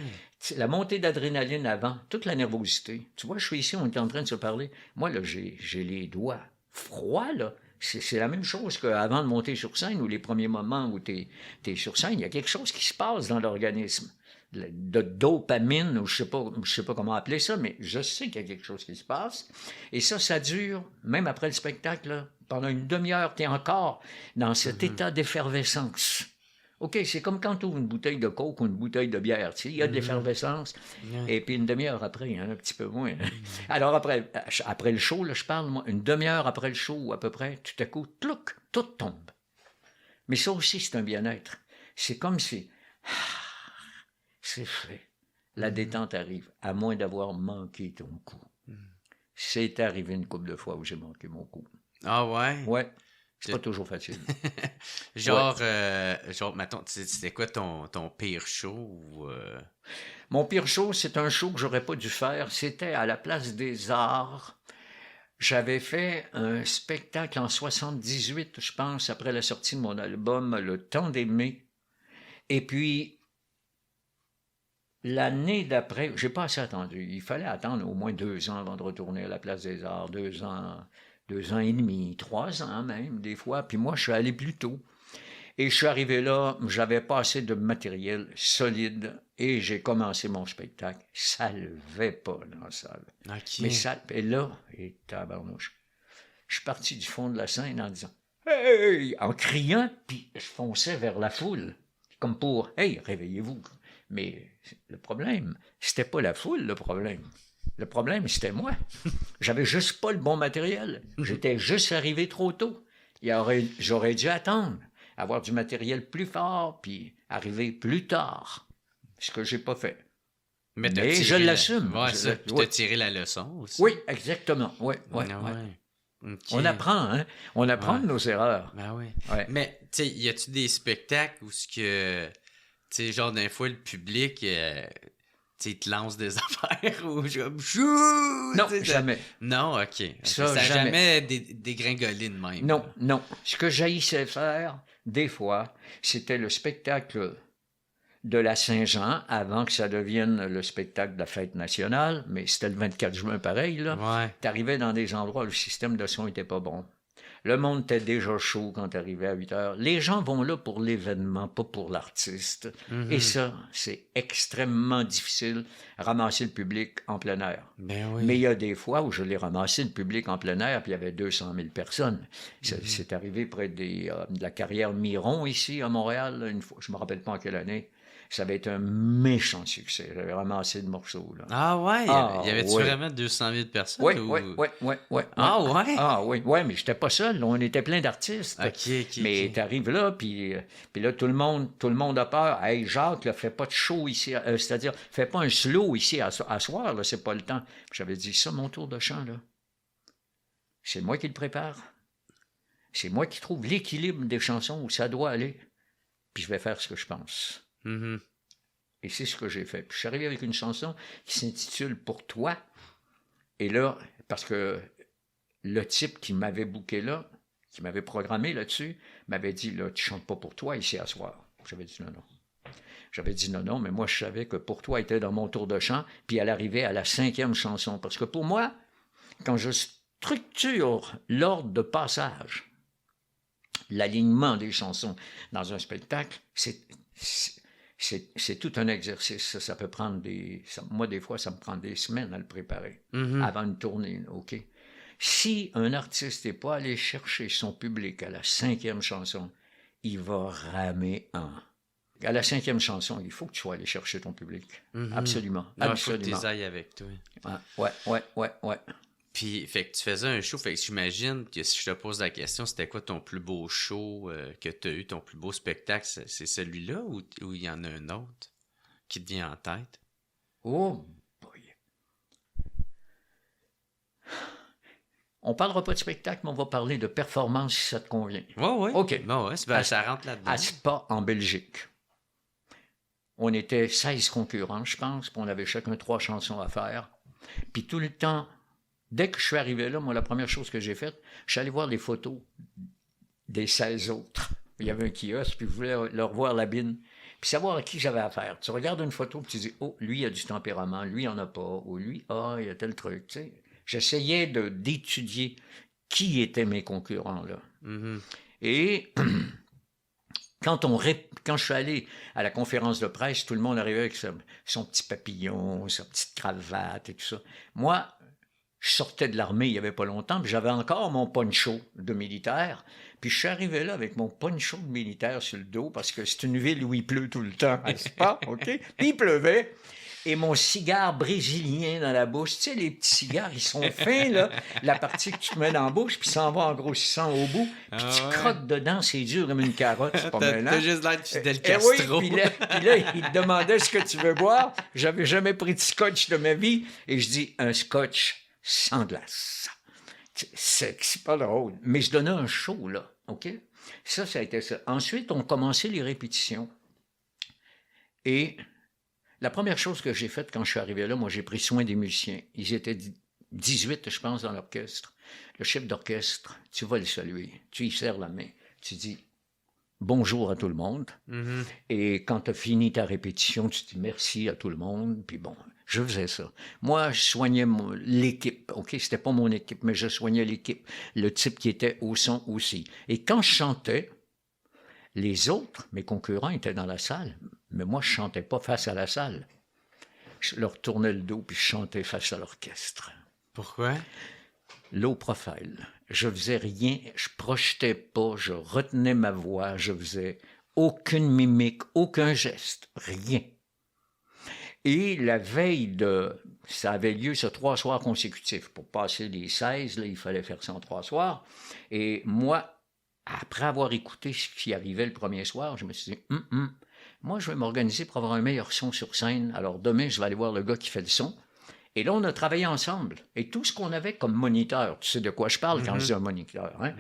La montée d'adrénaline avant, toute la nervosité. Tu vois, je suis ici, on est en train de se parler. Moi, là, j'ai les doigts froids, là. C'est la même chose qu'avant de monter sur scène, ou les premiers moments où tu es sur scène, il y a quelque chose qui se passe dans l'organisme. De dopamine, ou je sais pas comment appeler ça, mais je sais qu'il y a quelque chose qui se passe. Et ça dure, même après le spectacle, là, pendant 1/2 heure, tu es encore dans cet état d'effervescence. OK, c'est comme quand tu ouvres une bouteille de coke ou une bouteille de bière, tu sais, il y a de l'effervescence, et puis 1/2 heure après, un petit peu moins. Alors après le show, là, je parle, moi, 1/2 heure après le show, à peu près, tout à coup, tlouc, tout tombe. Mais ça aussi, c'est un bien-être. C'est comme si... c'est fait. La détente arrive, à moins d'avoir manqué ton coup. C'est arrivé une couple de fois où j'ai manqué mon coup. Ah ouais? Ouais. C'est pas toujours facile. genre, mettons, c'était quoi ton pire show? Mon pire show, c'est un show que j'aurais pas dû faire. C'était à la Place des Arts. J'avais fait un spectacle en 78, je pense, après la sortie de mon album Le Temps d'aimer. Et puis, l'année d'après, j'ai pas assez attendu. Il fallait attendre au moins 2 ans avant de retourner à la Place des Arts. 2 ans... 2 ans et demi, 3 ans même, des fois. Puis moi, je suis allé plus tôt. Et je suis arrivé là, j'avais pas assez de matériel solide et j'ai commencé mon spectacle. Ça levait pas dans la salle. Okay. Mais ça, et là, et tabarnouche, je suis parti du fond de la scène en disant « Hey! » en criant, puis je fonçais vers la foule, comme pour « Hey, réveillez-vous! » Mais le problème, c'était pas la foule, le problème. Le problème, c'était moi. J'avais juste pas le bon matériel. J'étais juste arrivé trop tôt. J'aurais dû attendre, avoir du matériel plus fort, puis arriver plus tard. Ce que j'ai pas fait. Mais je l'assume. Ouais, ça. Puis t'as tiré la leçon aussi. Oui, exactement. Ouais. Okay. On apprend, hein? On apprend de nos erreurs. Ben oui. Ouais. Mais, tu sais, y a-tu des spectacles où ce que, tu sais, genre, d'un fois, le public... tu te lances des affaires ou non, jamais. Non, OK. Ça jamais dégringolé de même. Non. Ce que j'haïssais faire, des fois, c'était le spectacle de la Saint-Jean, avant que ça devienne le spectacle de la fête nationale, mais c'était le 24 juin pareil, là. Ouais. T'arrivais dans des endroits où le système de son était pas bon. Le monde était déjà chaud quand t'arrivais à 8 heures. Les gens vont là pour l'événement, pas pour l'artiste. Et ça, c'est extrêmement difficile, ramasser le public en plein air. Ben oui. Mais il y a des fois où je l'ai ramassé, le public en plein air, puis il y avait 200 000 personnes. C'est arrivé près de la carrière Miron, ici, à Montréal, une fois, je me rappelle pas en quelle année. Ça avait été un méchant succès. J'avais ramassé de morceaux. Là. Ah ouais? Il y avait-tu vraiment 200 000 personnes? Oui. Ah ouais? Ah oui, mais j'étais pas seul. Là, on était plein d'artistes. OK. Mais t'arrives là, puis là, tout le monde a peur. Hey, Jacques, là, fais pas de show ici. C'est-à-dire, fais pas un slow ici à soir, là, c'est pas le temps. Puis j'avais dit, ça, mon tour de chant, là, c'est moi qui le prépare. C'est moi qui trouve l'équilibre des chansons où ça doit aller. Puis je vais faire ce que je pense. Et c'est ce que j'ai fait. Puis je suis arrivé avec une chanson qui s'intitule « Pour toi ». Et là, parce que le type qui m'avait booké là, qui m'avait programmé là-dessus, m'avait dit « Là, tu chantes pas pour toi ici à soir ». J'avais dit non. J'avais dit non, mais moi, je savais que « Pour toi » était dans mon tour de chant, puis elle arrivait à la 5e chanson. Parce que pour moi, quand je structure l'ordre de passage, l'alignement des chansons dans un spectacle, c'est tout un exercice. Ça peut prendre moi, des fois, ça me prend des semaines à le préparer avant une tournée, OK? Si un artiste n'est pas allé chercher son public à la 5e chanson, il va ramer À la 5e chanson, il faut que tu sois allé chercher ton public. Absolument. Non, absolument. Il faut que tu ailles avec toi. Ouais. Puis, fait que tu faisais un show, fait que j'imagine que si je te pose la question, c'était quoi ton plus beau show que tu as eu, ton plus beau spectacle? C'est celui-là ou il y en a un autre qui te vient en tête? Oh boy! On parlera pas de spectacle, mais on va parler de performance si ça te convient. Oui. OK. Bon, ouais, ça rentre là-dedans. À Spa, en Belgique. On était 16 concurrents, je pense, puis on avait chacun 3 chansons à faire. Puis tout le temps, dès que je suis arrivé là, moi, la première chose que j'ai faite, je suis allé voir les photos des 16 autres. Il y avait un kiosque, puis je voulais leur voir la bine, puis savoir à qui j'avais affaire. Tu regardes une photo, puis tu dis, oh, lui, il a du tempérament, lui, il n'en a pas, ou lui, il a tel truc, tu sais. J'essayais d'étudier qui étaient mes concurrents, là. Et quand je suis allé à la conférence de presse, tout le monde arrivait avec son petit papillon, sa petite cravate et tout ça. Moi, je sortais de l'armée il n'y avait pas longtemps, puis j'avais encore mon poncho de militaire. Puis je suis arrivé là avec mon poncho de militaire sur le dos, parce que c'est une ville où il pleut tout le temps, n'est-ce pas? OK? Puis il pleuvait. Et mon cigare brésilien dans la bouche. Tu sais, les petits cigares, ils sont fins, là. La partie que tu mets dans la bouche, puis ça en va en grossissant au bout. Puis tu croques dedans, c'est dur comme une carotte. C'est pas mal. T'as juste l'air de Fidel Castro. Oui, puis là, il te demandait ce que tu veux boire. J'avais jamais pris de scotch de ma vie. Et je dis, un scotch sans glace. C'est pas drôle. Mais je donnais un show, là. OK? Ça a été ça. Ensuite, on commençait les répétitions. Et la première chose que j'ai faite quand je suis arrivé là, moi, j'ai pris soin des musiciens. Ils étaient 18, je pense, dans l'orchestre. Le chef d'orchestre, tu vas le saluer. Tu y serres la main. Tu dis bonjour à tout le monde. Et quand tu as fini ta répétition, tu dis merci à tout le monde. Puis bon, je faisais ça. Moi, je soignais l'équipe. OK, c'était pas mon équipe, mais je soignais l'équipe. Le type qui était au son aussi. Et quand je chantais, les autres, mes concurrents, étaient dans la salle. Mais moi, je ne chantais pas face à la salle. Je leur tournais le dos, puis je chantais face à l'orchestre. Pourquoi? Low profile. Je faisais rien, je projetais pas, je retenais ma voix, je faisais aucune mimique, aucun geste, rien. Et la veille ça avait lieu sur 3 soirs consécutifs. Pour passer les 16, là, il fallait faire ça en 3 soirs. Et moi, après avoir écouté ce qui arrivait le premier soir, je me suis dit, moi, je vais m'organiser pour avoir un meilleur son sur scène. Alors, demain, je vais aller voir le gars qui fait le son. Et là, on a travaillé ensemble. Et tout ce qu'on avait comme moniteur, tu sais de quoi je parle quand je dis un moniteur, hein?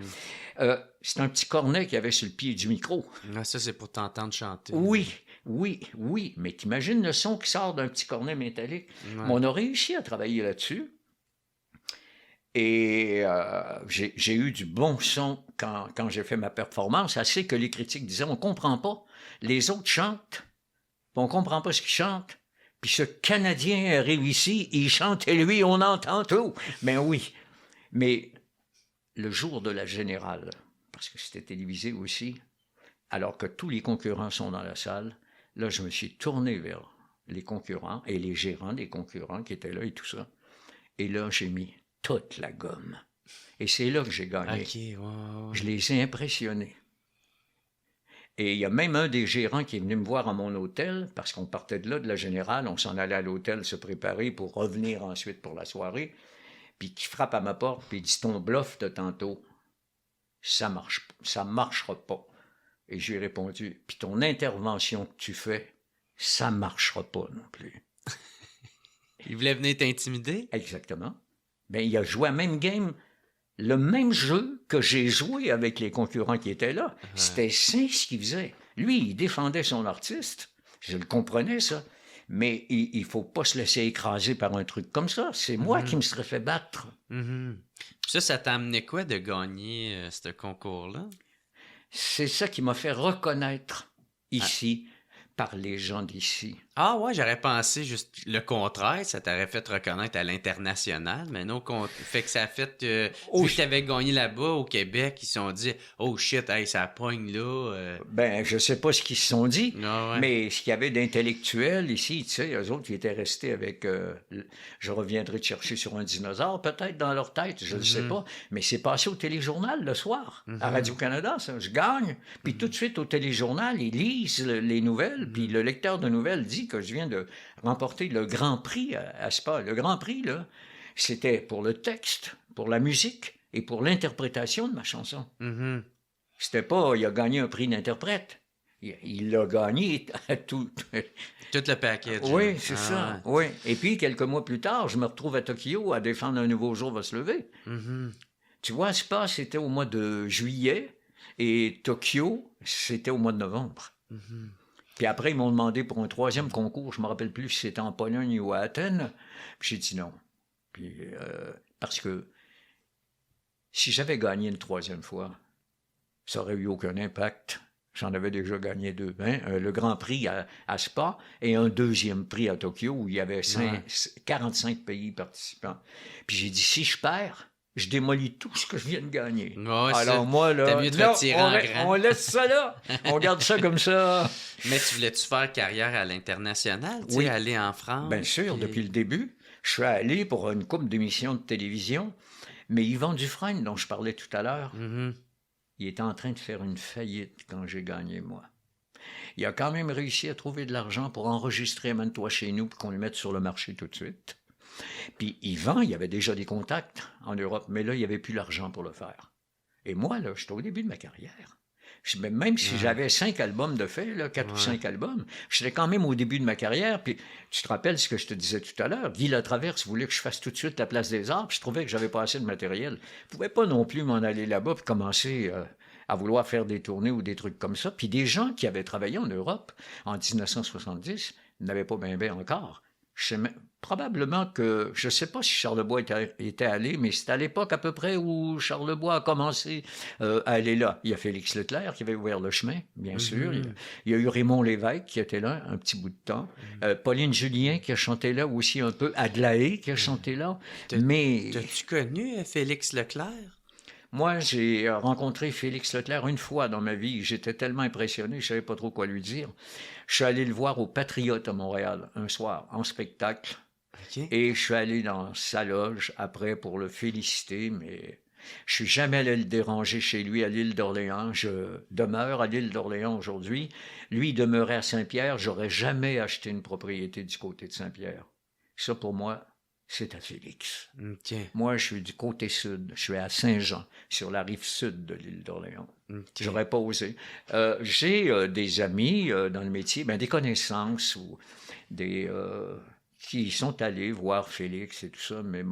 C'est un petit cornet qu'il y avait sur le pied du micro. Ça, c'est pour t'entendre chanter. Oui. Mais t'imagines le son qui sort d'un petit cornet métallique. Ouais. Mais on a réussi à travailler là-dessus. Et j'ai eu du bon son quand j'ai fait ma performance, assez que les critiques disaient, on comprend pas. Les autres chantent, on comprend pas ce qu'ils chantent. Puis ce Canadien arrive ici, il chante et lui, on entend tout. Ben oui. Mais le jour de la générale, parce que c'était télévisé aussi, alors que tous les concurrents sont dans la salle, là, je me suis tourné vers les concurrents et les gérants des concurrents qui étaient là et tout ça. Et là, j'ai mis toute la gomme. Et c'est là que j'ai gagné. Okay, wow. Je les ai impressionnés. Et il y a même un des gérants qui est venu me voir à mon hôtel, parce qu'on partait de là, de la Générale, on s'en allait à l'hôtel se préparer pour revenir ensuite pour la soirée, puis qui frappe à ma porte, puis il dit, ton bluff de tantôt, ça marchera pas. Et je lui ai répondu, puis ton intervention que tu fais, ça marchera pas non plus. Il voulait venir t'intimider? Exactement. Ben, il a joué à même game, le même jeu que j'ai joué avec les concurrents qui étaient là. Ouais. C'était sain ce qu'il faisait. Lui, il défendait son artiste. Je le comprenais, ça. Mais il ne faut pas se laisser écraser par un truc comme ça. C'est moi qui me serais fait battre. Ça t'a amené quoi de gagner ce concours-là? C'est ça qui m'a fait reconnaître ici par les gens d'ici. Ah ouais, j'aurais pensé juste le contraire, ça t'aurait fait reconnaître à l'international, mais non, fait que ça a fait Oh, vu que t'avais gagné là-bas au Québec, ils se sont dit oh shit, hey, ça pogne là. ben, je sais pas ce qu'ils se sont dit, Ah ouais. mais ce qu'il y avait d'intellectuels ici, tu sais, eux autres, ils étaient restés avec, je reviendrai te chercher sur un dinosaure, peut-être dans leur tête, je ne sais pas, mais c'est passé au téléjournal le soir, à Radio-Canada, ça, je gagne, puis tout de suite au téléjournal, ils lisent les nouvelles, puis le lecteur de nouvelles dit que je viens de remporter le Grand Prix à Spa. Le Grand Prix, là, c'était pour le texte, pour la musique et pour l'interprétation de ma chanson. Mm-hmm. C'était pas, il a gagné un prix d'interprète. Il l'a gagné à tout. Tout le package. Oui, c'est ça. Oui. Et puis, quelques mois plus tard, je me retrouve à Tokyo à défendre Un nouveau jour va se lever. Mm-hmm. Tu vois, Spa, c'était au mois de juillet et Tokyo, c'était au mois de novembre. Mm-hmm. Puis après, ils m'ont demandé pour un troisième concours, je ne me rappelle plus si c'était en Pologne ou à Athènes. Puis j'ai dit non. Puis, parce que si j'avais gagné une troisième fois, ça n'aurait eu aucun impact. J'en avais déjà gagné 2. Hein? Le Grand Prix à Spa et un deuxième prix à Tokyo où il y avait 45 pays participants. Puis j'ai dit, si je perds, je démolis tout ce que je viens de gagner. Ouais, alors moi, là, mieux de faire tirer en grand. on laisse ça là. On garde ça comme ça. Mais tu voulais-tu faire carrière à l'international? Tu sais, aller en France? Bien sûr, depuis le début. Je suis allé pour une couple d'émissions de télévision. Mais Yvan Dufresne, dont je parlais tout à l'heure, il était en train de faire une faillite quand j'ai gagné, moi. Il a quand même réussi à trouver de l'argent pour enregistrer Amène-toi chez nous pour qu'on le mette sur le marché tout de suite. Puis Yvan, il avait déjà des contacts en Europe, mais là, il n'y avait plus l'argent pour le faire. Et moi, là, j'étais au début de ma carrière. Même si j'avais 5 albums de fait, là, 4 ou 5 albums, j'étais quand même au début de ma carrière. Puis tu te rappelles ce que je te disais tout à l'heure, Guy Latraverse voulait que je fasse tout de suite la Place des Arts, puis je trouvais que j'avais pas assez de matériel. Je pouvais pas non plus m'en aller là-bas puis commencer à vouloir faire des tournées ou des trucs comme ça. Puis des gens qui avaient travaillé en Europe en 1970 n'avaient pas bien encore. Probablement que, je ne sais pas si Charlebois était allé, mais c'est à l'époque à peu près où Charlebois a commencé à aller là. Il y a Félix Leclerc qui avait ouvert le chemin, bien sûr. Il y a eu Raymond Lévesque qui était là un petit bout de temps. Pauline Julien qui a chanté là aussi un peu. Adelaé qui a chanté là. T'as-tu connu Félix Leclerc? Moi, j'ai rencontré Félix Leclerc une fois dans ma vie. J'étais tellement impressionné, je ne savais pas trop quoi lui dire. Je suis allé le voir au Patriote à Montréal un soir, en spectacle. Okay. Et je suis allé dans sa loge après pour le féliciter, mais je suis jamais allé le déranger chez lui à l'île d'Orléans. Je demeure à l'île d'Orléans aujourd'hui. Lui, il demeurait à Saint-Pierre. J'aurais jamais acheté une propriété du côté de Saint-Pierre. Ça, pour moi, c'est à Félix. Okay. Moi, je suis du côté sud. Je suis à Saint-Jean, sur la rive sud de l'île d'Orléans. Okay. J'aurais pas osé. J'ai des amis dans le métier, des connaissances ou des... qui sont allés voir Félix et tout ça, mais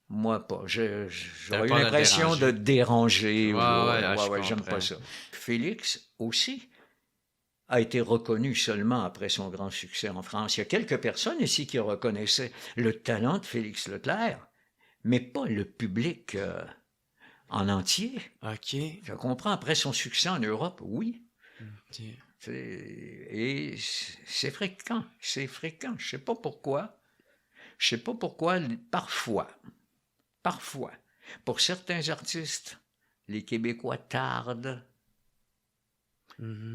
moi pas. J'aurais eu l'impression de déranger. Ouais, j'aime pas ça. Félix aussi a été reconnu seulement après son grand succès en France. Il y a quelques personnes ici qui reconnaissaient le talent de Félix Leclerc, mais pas le public en entier. OK. Je comprends, après son succès en Europe, oui. Okay. Et c'est fréquent, je ne sais pas pourquoi. Parfois, pour certains artistes, les Québécois tardent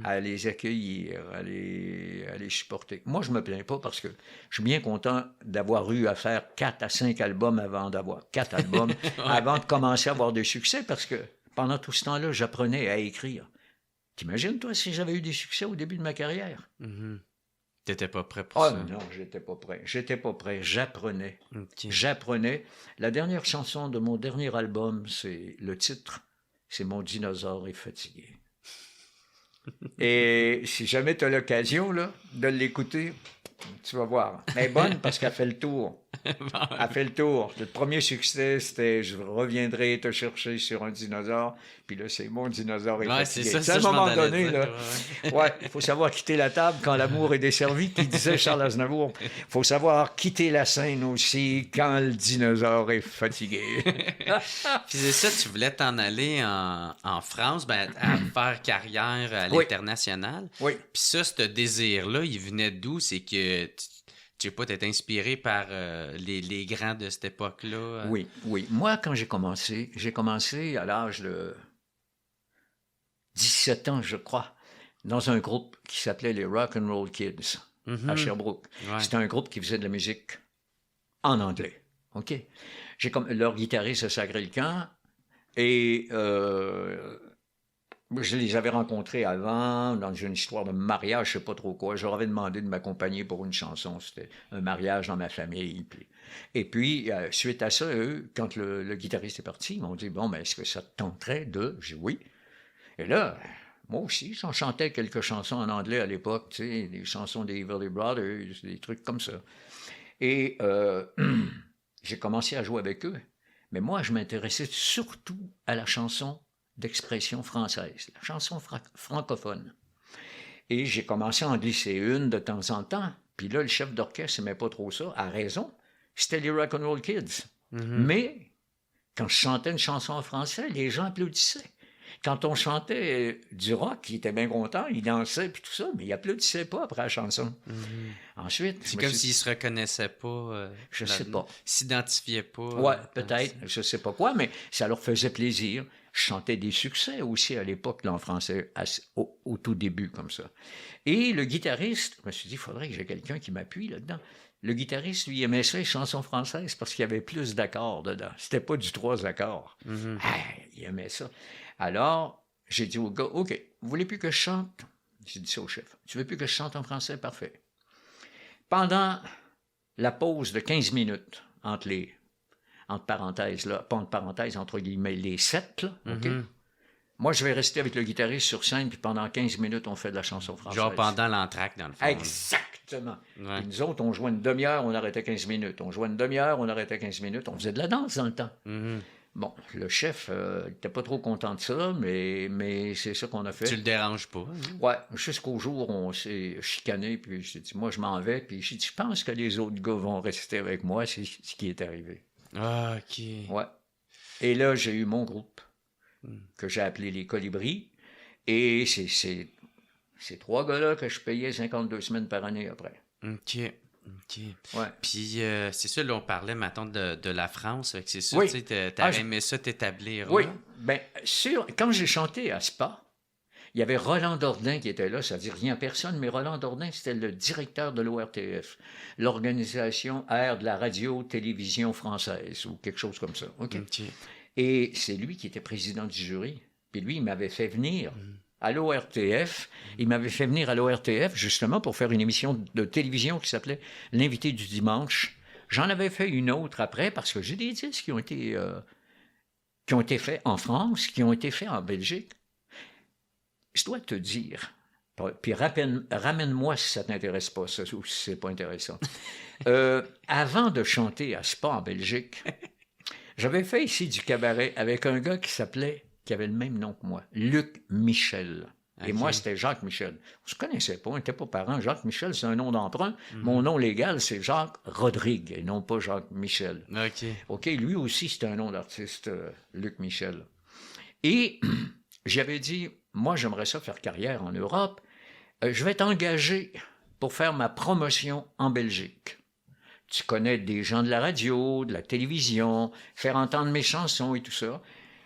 à les accueillir, à les supporter. Moi, je me plains pas parce que je suis bien content d'avoir eu à faire 4 à 5 albums avant de commencer à avoir des succès, parce que pendant tout ce temps-là, j'apprenais à écrire. T'imagines, toi, si j'avais eu des succès au début de ma carrière? T'étais pas prêt pour ça? Non, j'étais pas prêt. J'apprenais. Okay. J'apprenais. La dernière chanson de mon dernier album, c'est le titre, c'est Mon dinosaure est fatigué. Et si jamais tu as l'occasion là, de l'écouter, tu vas voir. Elle est bonne parce qu'elle fait le tour. a fait le tour. Le premier succès, c'était « Je reviendrai te chercher sur un dinosaure ». Puis là, c'est « Mon dinosaure est fatigué ». C'est ça, à un moment donné, dire, là, il faut savoir quitter la table quand l'amour est desservi, qui disait Charles Aznavour. Il faut savoir quitter la scène aussi quand le dinosaure est fatigué. Puis c'est ça, tu voulais t'en aller en France, à faire carrière à l'international. Oui. Puis ça, ce désir-là, il venait d'où? C'est que... Tu sais pas, t'es inspiré par les grands de cette époque-là? Oui. Moi, quand j'ai commencé à l'âge de 17 ans, je crois, dans un groupe qui s'appelait les Rock and Roll Kids à Sherbrooke. Ouais. C'était un groupe qui faisait de la musique en anglais. OK? Leur guitariste a sacré le camp et je les avais rencontrés avant, dans une histoire de mariage, je ne sais pas trop quoi. Je leur avais demandé de m'accompagner pour une chanson. C'était un mariage dans ma famille. Et puis, suite à ça, eux, quand le guitariste est parti, ils m'ont dit « Bon, est-ce que ça te tenterait de... » J'ai dit « Oui. » Et là, moi aussi, j'en chantais quelques chansons en anglais à l'époque, tu sais, des chansons des Everly Brothers, des trucs comme ça. Et j'ai commencé à jouer avec eux. Mais moi, je m'intéressais surtout à la chanson d'expression française, la chanson francophone. Et j'ai commencé à en glisser une de temps en temps. Puis là, le chef d'orchestre n'aimait pas trop ça, à raison. C'était les Rock and Roll Kids. Mais quand je chantais une chanson en français, les gens applaudissaient. Quand on chantait du rock, ils étaient bien contents, ils dansaient puis tout ça, mais ils applaudissaient pas après la chanson. Ensuite... C'est comme s'ils se reconnaissaient pas. Je sais pas. S'identifiaient pas. Ouais, peut-être, je sais pas quoi, mais ça leur faisait plaisir. Je chantais des succès aussi à l'époque, là, en français, au tout début, comme ça. Et le guitariste, je me suis dit, il faudrait que j'ai quelqu'un qui m'appuie là-dedans. Le guitariste, lui, aimait ça, les chansons françaises, parce qu'il y avait plus d'accords dedans. C'était pas du 3 accords. Il aimait ça. Alors, j'ai dit au gars, OK, vous voulez plus que je chante? J'ai dit ça au chef. Tu veux plus que je chante en français? Parfait. Pendant la pause de 15 minutes entre parenthèses, là, pas entre parenthèses, entre guillemets, les 7, là, OK? Moi, je vais rester avec le guitariste sur scène, puis pendant 15 minutes, on fait de la chanson française. Genre pendant l'entracte, dans le fond. Exactement. Ouais. Et nous autres, on jouait une demi-heure, on arrêtait 15 minutes. On jouait une demi-heure, on arrêtait 15 minutes. On faisait de la danse dans le temps. Bon, le chef n'était pas trop content de ça, mais c'est ça qu'on a fait. Tu le déranges pas. Ouais, jusqu'au jour où on s'est chicané, puis j'ai dit, moi, je m'en vais, puis j'ai dit, je pense que les autres gars vont rester avec moi, c'est ce qui est arrivé. Ah, OK. Ouais. Et là, j'ai eu mon groupe, que j'ai appelé les Colibris, et c'est ces 3 gars-là que je payais 52 semaines par année après. OK. Ouais. Puis, c'est ça, là, on parlait maintenant de la France. Fait que c'est ça, oui. Tu sais, t'aurais aimé ça t'établir. Oui. Là. Bien, quand j'ai chanté à Spa, il y avait Roland Dordain qui était là, ça ne dit rien à personne, mais Roland Dordain, c'était le directeur de l'ORTF, l'organisation Air de la radio-télévision française, ou quelque chose comme ça. Okay. Et c'est lui qui était président du jury. Puis lui, il m'avait fait venir à l'ORTF. Il m'avait fait venir à l'ORTF justement pour faire une émission de télévision qui s'appelait L'invité du dimanche. J'en avais fait une autre après parce que j'ai des disques qui ont été faits en France, qui ont été faits en Belgique. Je dois te dire, puis ramène-moi si ça ne t'intéresse pas, ça, ou si ce n'est pas intéressant. Avant de chanter à Spa en Belgique, j'avais fait ici du cabaret avec un gars qui avait le même nom que moi, Luc Michel. Et moi, c'était Jacques Michel. On ne se connaissait pas, on n'était pas parents. Jacques Michel, c'est un nom d'emprunt. Mon nom légal, c'est Jacques Rodrigue, et non pas Jacques Michel. OK, lui aussi, c'est un nom d'artiste, Luc Michel. Et j'avais dit, moi, j'aimerais ça faire carrière en Europe. Je vais t'engager pour faire ma promotion en Belgique. Tu connais des gens de la radio, de la télévision, faire entendre mes chansons et tout ça.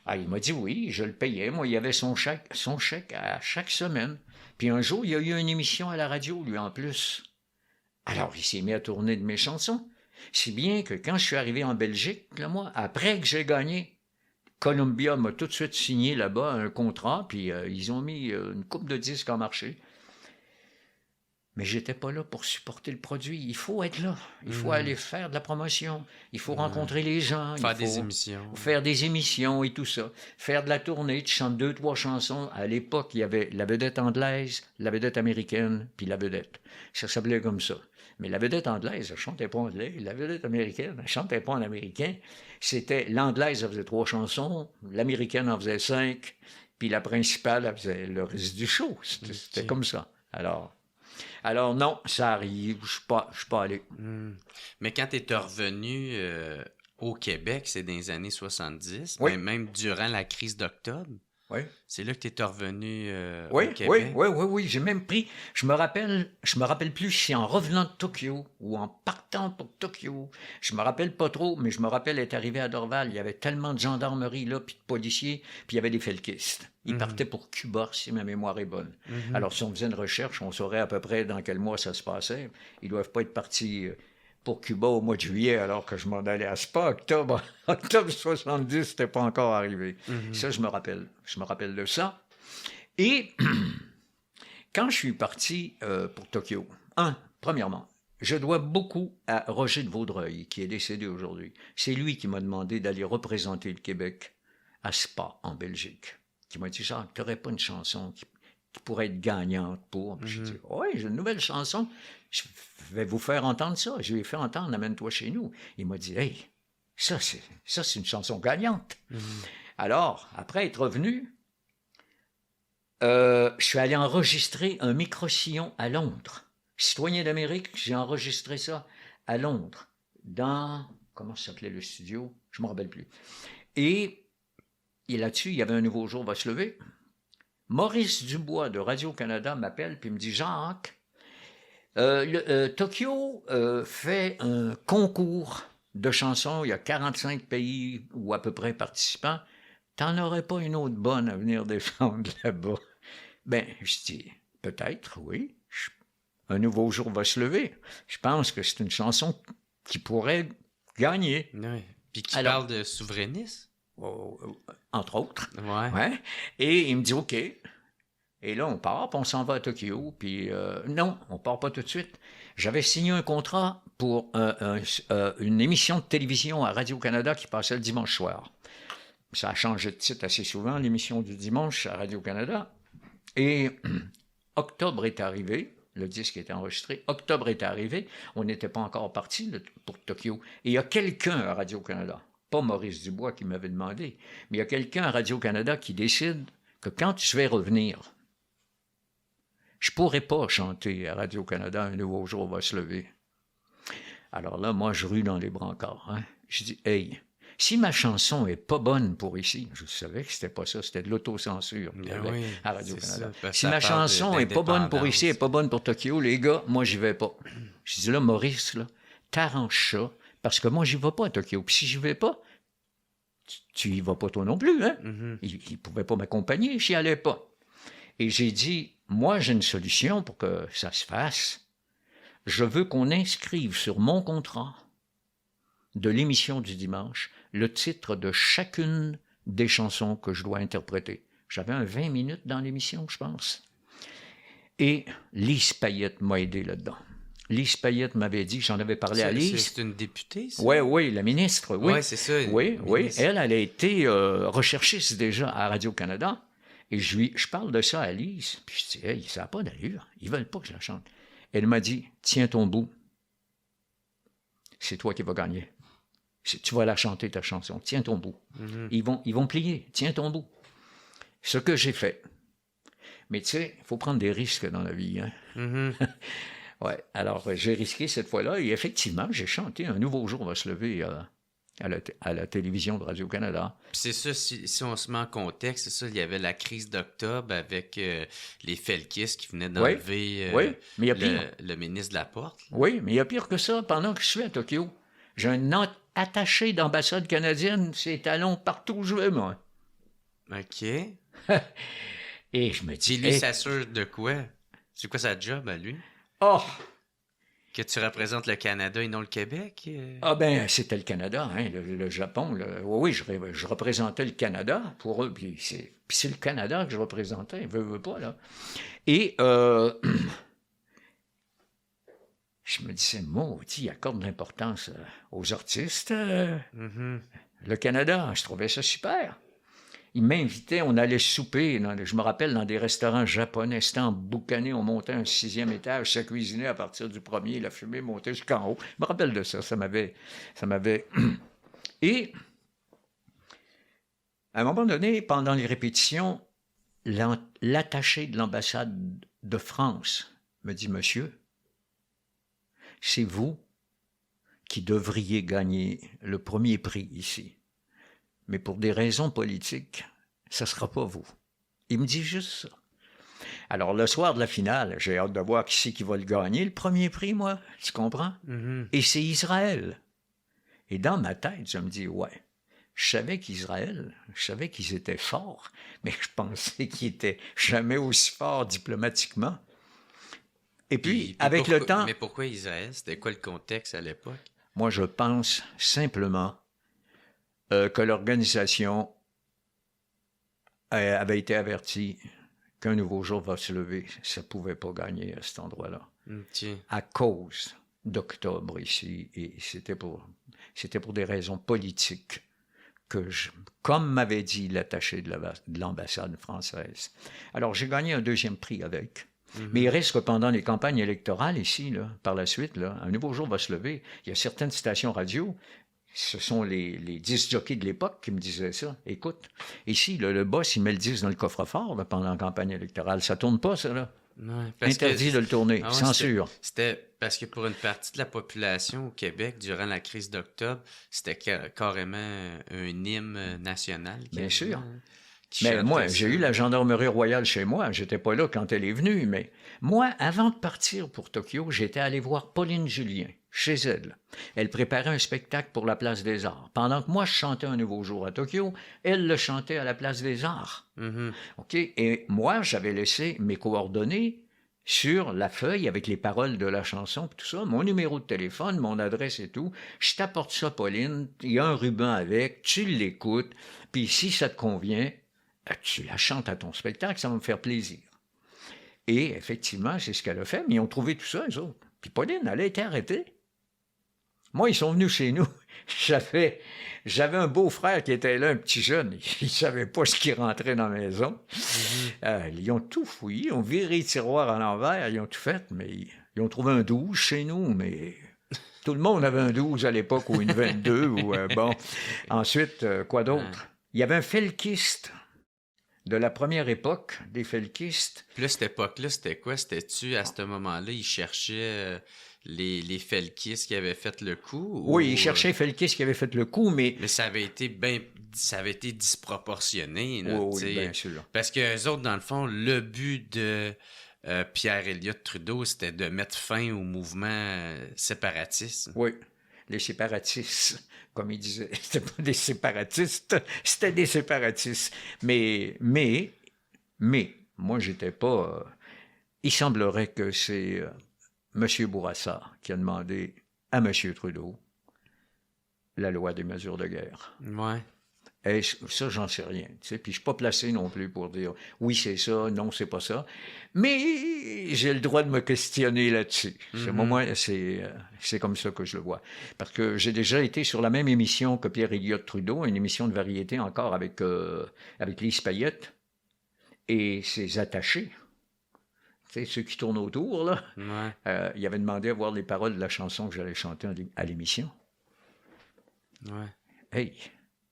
Ah, il m'a dit oui, je le payais. Moi, il y avait son chèque à chaque semaine. Puis un jour, il y a eu une émission à la radio, lui, en plus. Alors, il s'est mis à tourner de mes chansons. Si bien que quand je suis arrivé en Belgique, là, moi, après que j'ai gagné, Columbia m'a tout de suite signé là-bas un contrat, puis ils ont mis une couple de disques en marché. Mais j'étais pas là pour supporter le produit. Il faut être là. Il faut aller faire de la promotion. Il faut rencontrer les gens. Faire des émissions et tout ça. Faire de la tournée. Tu chantes 2-3 chansons. À l'époque, il y avait la vedette anglaise, la vedette américaine, puis la vedette. Ça s'appelait comme ça. Mais la vedette anglaise, elle chantait pas anglais. La vedette américaine, elle chantait pas en américain. C'était l'anglaise, elle faisait 3 chansons, l'américaine en faisait 5, puis la principale, elle faisait le reste du show. C'était comme ça. Alors non, ça arrive, je suis pas allé. Mais quand tu es revenu au Québec, c'est dans les années 70, oui. même durant la crise d'octobre, oui. C'est là que tu es revenu oui, au Québec? Oui. J'ai même pris... Je me rappelle plus si en revenant de Tokyo ou en partant pour Tokyo. Je me rappelle pas trop, mais je me rappelle être arrivé à Dorval. Il y avait tellement de gendarmerie là, puis de policiers, puis il y avait des felkistes. Ils partaient pour Cuba, si ma mémoire est bonne. Alors, si on faisait une recherche, on saurait à peu près dans quel mois ça se passait. Ils doivent pas être partis... pour Cuba au mois de juillet, alors que je m'en allais à Spa, octobre 70, c'était pas encore arrivé. Ça, je me rappelle. Je me rappelle de ça. Et quand je suis parti pour Tokyo, premièrement, je dois beaucoup à Roger de Vaudreuil, qui est décédé aujourd'hui. C'est lui qui m'a demandé d'aller représenter le Québec à Spa, en Belgique. Qui m'a dit, Jacques, t'aurais pas une chanson qui pourrait être gagnante pour... Puis j'ai dit, oui, j'ai une nouvelle chanson. Je vais vous faire entendre ça. Je lui ai fait entendre, amène-toi chez nous. Il m'a dit, hey, ça c'est une chanson gagnante. Alors, après être revenu, je suis allé enregistrer un micro-sillon à Londres. Citoyen d'Amérique, j'ai enregistré ça à Londres, dans... Comment s'appelait le studio? Je ne me rappelle plus. Et là-dessus, il y avait Un nouveau jour va se lever. Maurice Dubois de Radio-Canada m'appelle puis me dit, Jacques, Tokyo fait un concours de chansons. Il y a 45 pays ou à peu près participants. T'en aurais pas une autre bonne à venir défendre là-bas? Ben, je dis, peut-être, oui. Un nouveau jour va se lever. Je pense que c'est une chanson qui pourrait gagner. Oui. Puis qui parle de souverainisme? Entre autres. Ouais. Et il me dit, OK. Et là, on part, puis on s'en va à Tokyo. Puis non, on part pas tout de suite. J'avais signé un contrat pour une émission de télévision à Radio-Canada qui passait le dimanche soir. Ça a changé de titre assez souvent, l'émission du dimanche à Radio-Canada. Et octobre est arrivé, le disque était enregistré, octobre est arrivé, on n'était pas encore parti pour Tokyo. Et il y a quelqu'un à Radio-Canada, pas Maurice Dubois qui m'avait demandé, mais il y a quelqu'un à Radio-Canada qui décide que quand je vais revenir, je ne pourrai pas chanter à Radio-Canada Un nouveau jour va se lever. Alors là, moi, je rue dans les brancards. Hein. Je dis, hey, si ma chanson est pas bonne pour ici, je savais que c'était pas ça, c'était de l'autocensure à Radio-Canada. Si ma chanson est pas bonne pour ici, est pas bonne pour Tokyo, les gars, moi, j'y vais pas. Je dis, là, Maurice, là, t'arranges ça, parce que moi, j'y vais pas à Tokyo. Puis si j'y vais pas, tu y vas pas toi non plus, hein? Il pouvait pas m'accompagner, j'y allais pas. Et j'ai dit, moi, j'ai une solution pour que ça se fasse. Je veux qu'on inscrive sur mon contrat de l'émission du dimanche le titre de chacune des chansons que je dois interpréter. J'avais un 20 minutes dans l'émission, je pense. Et Lise Payette m'a aidé là-dedans. Lise Payette m'avait dit, j'en avais parlé à Lise. C'est une députée, ça? Oui, la ministre, oui. Oui, c'est ça. Oui. Elle a été recherchiste déjà à Radio-Canada. Et je parle de ça à Lise. Puis je dis, hey, ça n'a pas d'allure. Ils veulent pas que je la chante. Elle m'a dit, tiens ton bout. C'est toi qui vas gagner. Tu vas la chanter, ta chanson. Tiens ton bout. Ils vont plier. Tiens ton bout. Ce que j'ai fait. Mais tu sais, il faut prendre des risques dans la vie. Hein? Ouais. Alors, j'ai risqué cette fois-là. Et effectivement, j'ai chanté Un nouveau jour va se lever à la télévision de Radio-Canada. Puis c'est ça, si on se met en contexte, c'est ça, il y avait la crise d'octobre avec les felkistes qui venaient d'enlever mais il y a pire. Le ministre de la Porte. Là. Oui, mais il y a pire que ça. Pendant que je suis à Tokyo, j'ai un attaché d'ambassade canadienne, ses talons partout où je vais, moi. OK. Et je me dis... Puis lui s'assure de quoi? C'est quoi sa job à lui? Oh! Que tu représentes le Canada et non le Québec? Ah ben, c'était le Canada, hein, le Japon. Oui, je représentais le Canada pour eux. Puis c'est le Canada que je représentais, veux pas, là. Et je me disais, maudit, il accorde de l'importance aux artistes. Le Canada, je trouvais ça super. Il m'invitait, on allait souper, je me rappelle, dans des restaurants japonais, c'était emboucané, on montait un 6e étage, ça cuisinait à partir du premier, la fumée montait jusqu'en haut. Je me rappelle de ça, ça m'avait... Et, à un moment donné, pendant les répétitions, l'attaché de l'ambassade de France me dit, « Monsieur, c'est vous qui devriez gagner le premier prix ici. Mais pour des raisons politiques, ça ne sera pas vous. » Il me dit juste ça. Alors, le soir de la finale, j'ai hâte de voir qui c'est qui va le gagner, le premier prix, moi. Tu comprends? Mm-hmm. Et c'est Israël. Et dans ma tête, je me dis, ouais, je savais qu'ils étaient forts, mais je pensais qu'ils n'étaient jamais aussi forts diplomatiquement. Et puis, avec le temps... Mais pourquoi Israël? C'était quoi le contexte à l'époque? Moi, je pense simplement que l'organisation avait été avertie qu'un nouveau jour va se lever. Ça ne pouvait pas gagner à cet endroit-là. Okay. À cause d'octobre ici. Et c'était pour des raisons politiques que comme m'avait dit l'attaché de l'ambassade française. Alors, j'ai gagné un 2e prix avec. Mm-hmm. Mais il reste que pendant les campagnes électorales ici, là, par la suite, là, un nouveau jour va se lever. Il y a certaines stations radio, ce sont les disc jockeys de l'époque qui me disaient ça. Écoute, ici, là, le boss, il met le disque dans le coffre-fort là, pendant la campagne électorale. Ça tourne pas, ça, là. Ouais, interdit de le tourner, ouais, censure. C'était parce que pour une partie de la population au Québec, durant la crise d'octobre, c'était carrément un hymne national. Bien sûr. Mais moi, j'ai eu la gendarmerie royale chez moi. J'étais pas là quand elle est venue, mais moi, avant de partir pour Tokyo, j'étais allé voir Pauline Julien, chez elle. Elle préparait un spectacle pour la Place des Arts. Pendant que moi, je chantais Un nouveau jour à Tokyo, elle le chantait à la Place des Arts. Mm-hmm. OK? Et moi, j'avais laissé mes coordonnées sur la feuille avec les paroles de la chanson, tout ça, mon numéro de téléphone, mon adresse et tout. Je t'apporte ça, Pauline, il y a un ruban avec, tu l'écoutes, puis si ça te convient, tu la chantes à ton spectacle, ça va me faire plaisir. Et effectivement, c'est ce qu'elle a fait, mais ils ont trouvé tout ça, eux autres. Puis Pauline, elle a été arrêtée. Moi, ils sont venus chez nous. J'avais un beau-frère qui était là, un petit jeune. Il ne savait pas ce qui rentrait dans la maison. Mm-hmm. Ils ont tout fouillé, ils ont viré les tiroirs à l'envers, ils ont tout fait, mais ils ont trouvé un 12 chez nous, mais... Tout le monde avait un 12 à l'époque, ou une 22, ou bon. Ensuite, quoi d'autre? Il y avait un felkiste de la première époque, des felkistes. Puis là, cette époque-là, c'était quoi? C'était-tu, à ce moment-là, ils cherchaient les felkistes qui avaient fait le coup? Oui, ils cherchaient les felkistes qui avaient fait le coup, mais... Mais ça avait été disproportionné, là, oui, bien sûr. Parce qu'eux autres, dans le fond, le but de Pierre Elliott Trudeau, c'était de mettre fin au mouvement séparatiste. Oui, les séparatistes, comme il disait, c'était pas des séparatistes, c'était des séparatistes. Mais, moi, j'étais pas... il semblerait que c'est M. Bourassa qui a demandé à M. Trudeau la loi des mesures de guerre. Ouais. Et ça, j'en sais rien. Tu sais. Puis je ne suis pas placé non plus pour dire oui, c'est ça, non, c'est pas ça. Mais j'ai le droit de me questionner là-dessus. Mm-hmm. C'est comme ça que je le vois. Parce que j'ai déjà été sur la même émission que Pierre Elliott Trudeau, une émission de variété encore avec Lise Payette et ses attachés. Tu sais, ceux qui tournent autour, là. Ouais. Il avait demandé à voir les paroles de la chanson que j'allais chanter à l'émission. Ouais. Hey!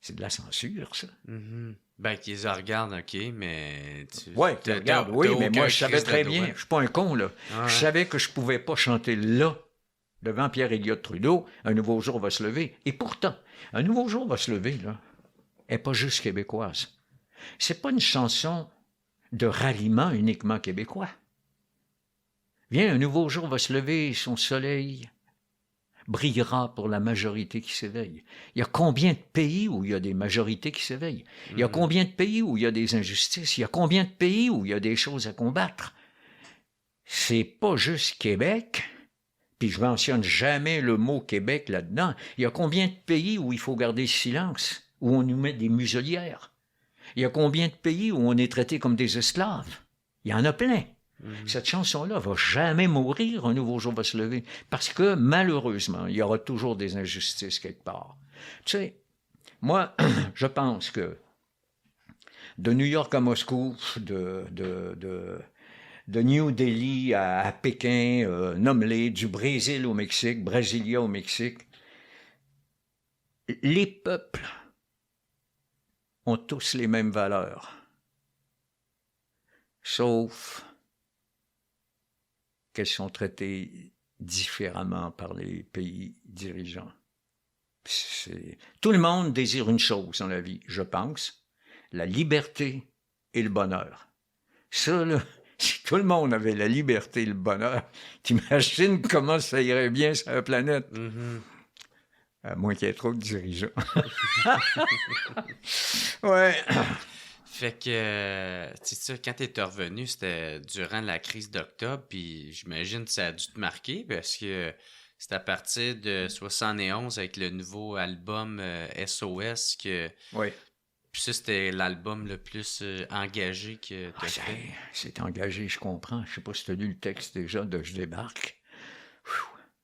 C'est de la censure, ça. Mm-hmm. Ben, qu'ils regardent, OK, mais... Oui, tu regardes, oui, mais moi, je savais très bien. Je ne suis pas un con, là. Ouais. Je savais que je ne pouvais pas chanter là, devant Pierre Elliott Trudeau, « Un nouveau jour va se lever ». Et pourtant, « Un nouveau jour va se lever », là, n'est pas juste québécoise. C'est pas une chanson de ralliement uniquement québécois. Viens, un nouveau jour va se lever, son soleil brillera pour la majorité qui s'éveille. Il y a combien de pays où il y a des majorités qui s'éveillent? Il y a combien de pays où il y a des injustices? Il y a combien de pays où il y a des choses à combattre? C'est pas juste Québec, puis je mentionne jamais le mot Québec là-dedans. Il y a combien de pays où il faut garder le silence, où on nous met des muselières? Il y a combien de pays où on est traité comme des esclaves? Il y en a plein. Cette chanson-là va jamais mourir, un nouveau jour va se lever, parce que malheureusement, il y aura toujours des injustices quelque part. Tu sais, moi, je pense que de New York à Moscou, de New Delhi à Pékin, nomme-les, du Brésil au Mexique, Brasilia au Mexique. Les peuples ont tous les mêmes valeurs, sauf qu'elles sont traitées différemment par les pays dirigeants. Tout le monde désire une chose dans la vie, je pense, la liberté et le bonheur. Ça, là, si tout le monde avait la liberté et le bonheur, t'imagines comment ça irait bien sur la planète? À moins qu'il y ait trop de dirigeants. Ouais. Fait que, tu sais, quand t'es revenu, c'était durant la crise d'octobre, puis j'imagine que ça a dû te marquer, parce que c'est à partir de 71 avec le nouveau album SOS que... Oui. Puis ça, c'était l'album le plus engagé que t'as fait. C'est engagé, je comprends. Je sais pas si tu as lu le texte déjà de Je débarque.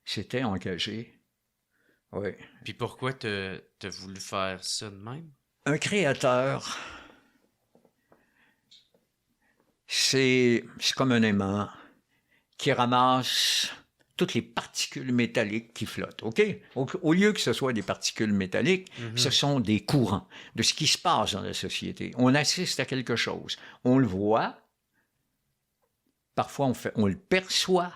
C'était engagé. Oui. Puis pourquoi t'as voulu faire ça de même? Un créateur, c'est comme un aimant qui ramasse toutes les particules métalliques qui flottent, OK? Au lieu que ce soit des particules métalliques, ce sont des courants de ce qui se passe dans la société. On assiste à quelque chose. On le voit. Parfois, on le perçoit.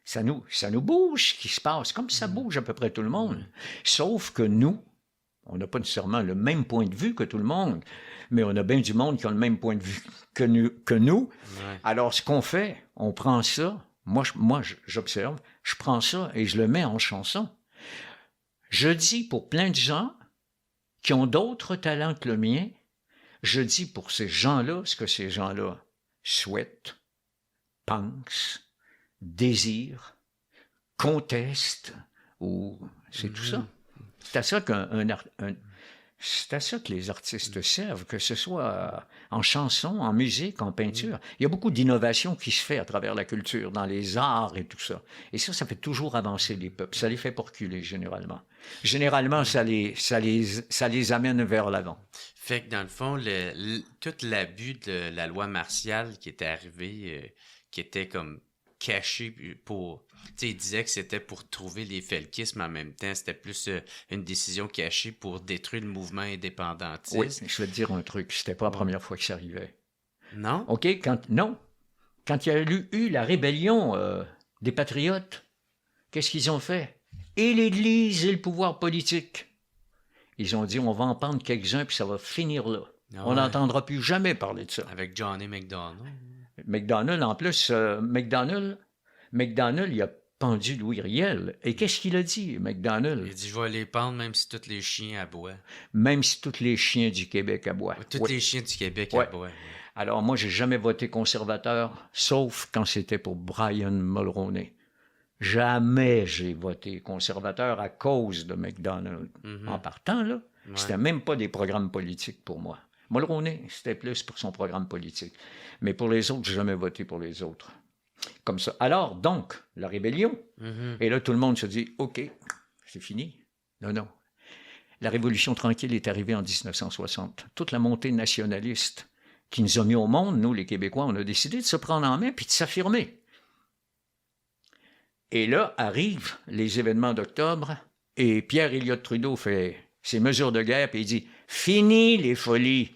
Ça nous bouge ce qui se passe, comme ça bouge à peu près tout le monde. Sauf que nous, on n'a pas nécessairement le même point de vue que tout le monde, mais on a bien du monde qui a le même point de vue que nous. Ouais. Alors, ce qu'on fait, on prend ça, moi j'observe, je prends ça et je le mets en chanson. Je dis pour plein de gens qui ont d'autres talents que le mien, je dis pour ces gens-là ce que ces gens-là souhaitent, pensent, désirent, contestent, ou c'est tout ça. C'est à ça c'est à ça que les artistes servent, que ce soit en chanson, en musique, en peinture. Il y a beaucoup d'innovation qui se fait à travers la culture, dans les arts et tout ça. Et ça fait toujours avancer les peuples. Ça les fait pas reculer, généralement. Généralement, ça les amène vers l'avant. Fait que dans le fond, tout l'abus de la loi martiale qui était arrivée, qui était comme caché pour... Tu sais, il disait que c'était pour trouver les felkistes, mais en même temps, c'était plus une décision cachée pour détruire le mouvement indépendantiste. Oui, je vais te dire un truc. C'était pas la première fois que ça arrivait. Non? OK? Quand il y a eu la rébellion des patriotes, qu'est-ce qu'ils ont fait? Et l'Église et le pouvoir politique. Ils ont dit, on va en prendre quelques-uns, puis ça va finir là. On n'entendra plus jamais parler de ça. Avec Johnny McDonald. McDonald, en plus, McDonald, il a pendu Louis Riel. Et qu'est-ce qu'il a dit, McDonald? Il a dit, je vais les pendre même si tous les chiens aboient. Même si tous les chiens du Québec aboient. Tous les chiens du Québec aboient. Alors, moi, j'ai jamais voté conservateur, sauf quand c'était pour Brian Mulroney. Jamais j'ai voté conservateur à cause de McDonald. En partant, là, c'était même pas des programmes politiques pour moi. Mulroney, c'était plus pour son programme politique. Mais pour les autres, j'ai jamais voté pour les autres. Comme ça. Alors, donc, la rébellion. Et là, tout le monde se dit, OK, c'est fini. Non. La Révolution tranquille est arrivée en 1960. Toute la montée nationaliste qui nous a mis au monde, nous, les Québécois, on a décidé de se prendre en main puis de s'affirmer. Et là, arrivent les événements d'octobre et Pierre Elliott Trudeau fait ses mesures de guerre puis il dit « Fini les folies ».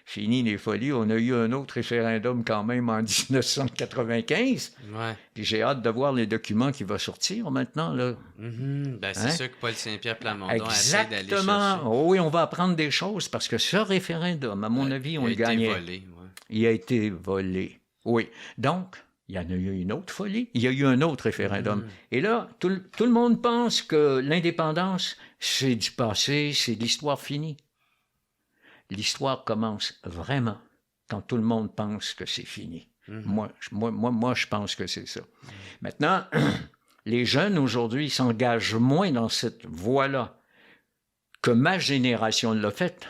Fini les folies. On a eu un autre référendum quand même en 1995. Ouais. Puis j'ai hâte de voir les documents qui vont sortir maintenant, là. Ben, c'est ça que Paul Saint-Pierre Plamondon essaie d'aller chercher. Exactement. Oh oui, on va apprendre des choses parce que ce référendum, à mon avis, on le gagnait. Il a été volé. Oui. Donc, il y en a eu une autre folie. Il y a eu un autre référendum. Et là, tout le monde pense que l'indépendance, c'est du passé, c'est de l'histoire finie. L'histoire commence vraiment quand tout le monde pense que c'est fini. Moi, je pense que c'est ça. Maintenant, les jeunes aujourd'hui s'engagent moins dans cette voie-là que ma génération l'a fait,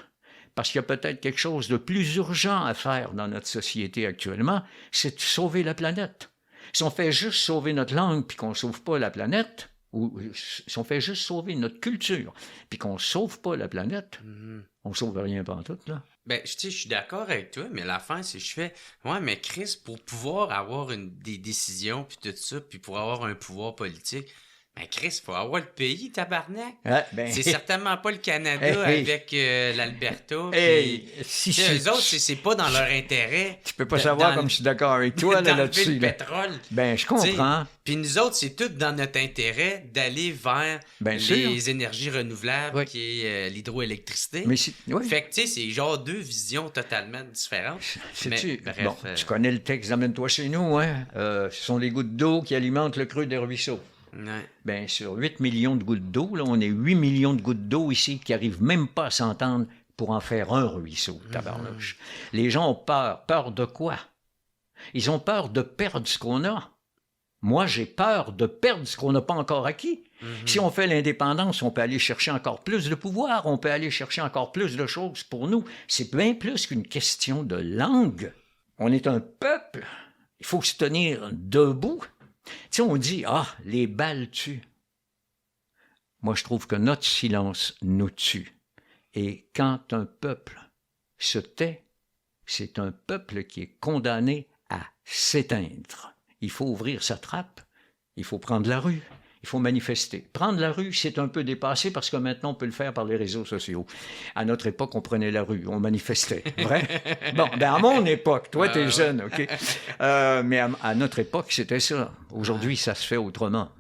parce qu'il y a peut-être quelque chose de plus urgent à faire dans notre société actuellement, c'est de sauver la planète. Si on fait juste sauver notre langue puis qu'on ne sauve pas la planète, ou si on fait juste sauver notre culture, puis qu'on ne sauve pas la planète, on ne sauve rien pantoute, là. Ben, je suis d'accord avec toi, mais l'affaire, c'est que je fais, ouais, mais Chris, pour pouvoir avoir des décisions, puis tout ça, puis pour avoir un pouvoir politique, ben Chris, il faut avoir le pays, tabarnak. C'est certainement pas le Canada avec l'Alberta. Eux autres, c'est pas dans leur intérêt. Tu peux pas savoir comme je suis d'accord avec toi là-dessus. Le pétrole. Ben, je comprends. Puis nous autres, c'est tout dans notre intérêt d'aller vers les énergies renouvelables, qui est l'hydroélectricité. Fait que, tu sais, c'est genre deux visions totalement différentes. Tu connais le texte, amène-toi chez nous, hein? Ce sont les gouttes d'eau qui alimentent le creux des ruisseaux. Ouais. Ben, sur 8 millions de gouttes d'eau, là, on est 8 millions de gouttes d'eau ici qui n'arrivent même pas à s'entendre pour en faire un ruisseau, tabarnouche. Les gens ont peur. Peur de quoi? Ils ont peur de perdre ce qu'on a. Moi, j'ai peur de perdre ce qu'on n'a pas encore acquis. Si on fait l'indépendance, on peut aller chercher encore plus de pouvoir, on peut aller chercher encore plus de choses pour nous. C'est bien plus qu'une question de langue. On est un peuple. Il faut se tenir debout. Tu sais, on dit, les balles tuent. Moi, je trouve que notre silence nous tue. Et quand un peuple se tait, c'est un peuple qui est condamné à s'éteindre. Il faut ouvrir sa trappe, il faut prendre la rue, il faut manifester. Prendre la rue, c'est un peu dépassé parce que maintenant, on peut le faire par les réseaux sociaux. À notre époque, on prenait la rue, on manifestait. Vrai? Bon, à mon époque, toi, t'es jeune, OK? Mais à notre époque, c'était ça. Aujourd'hui, ça se fait autrement.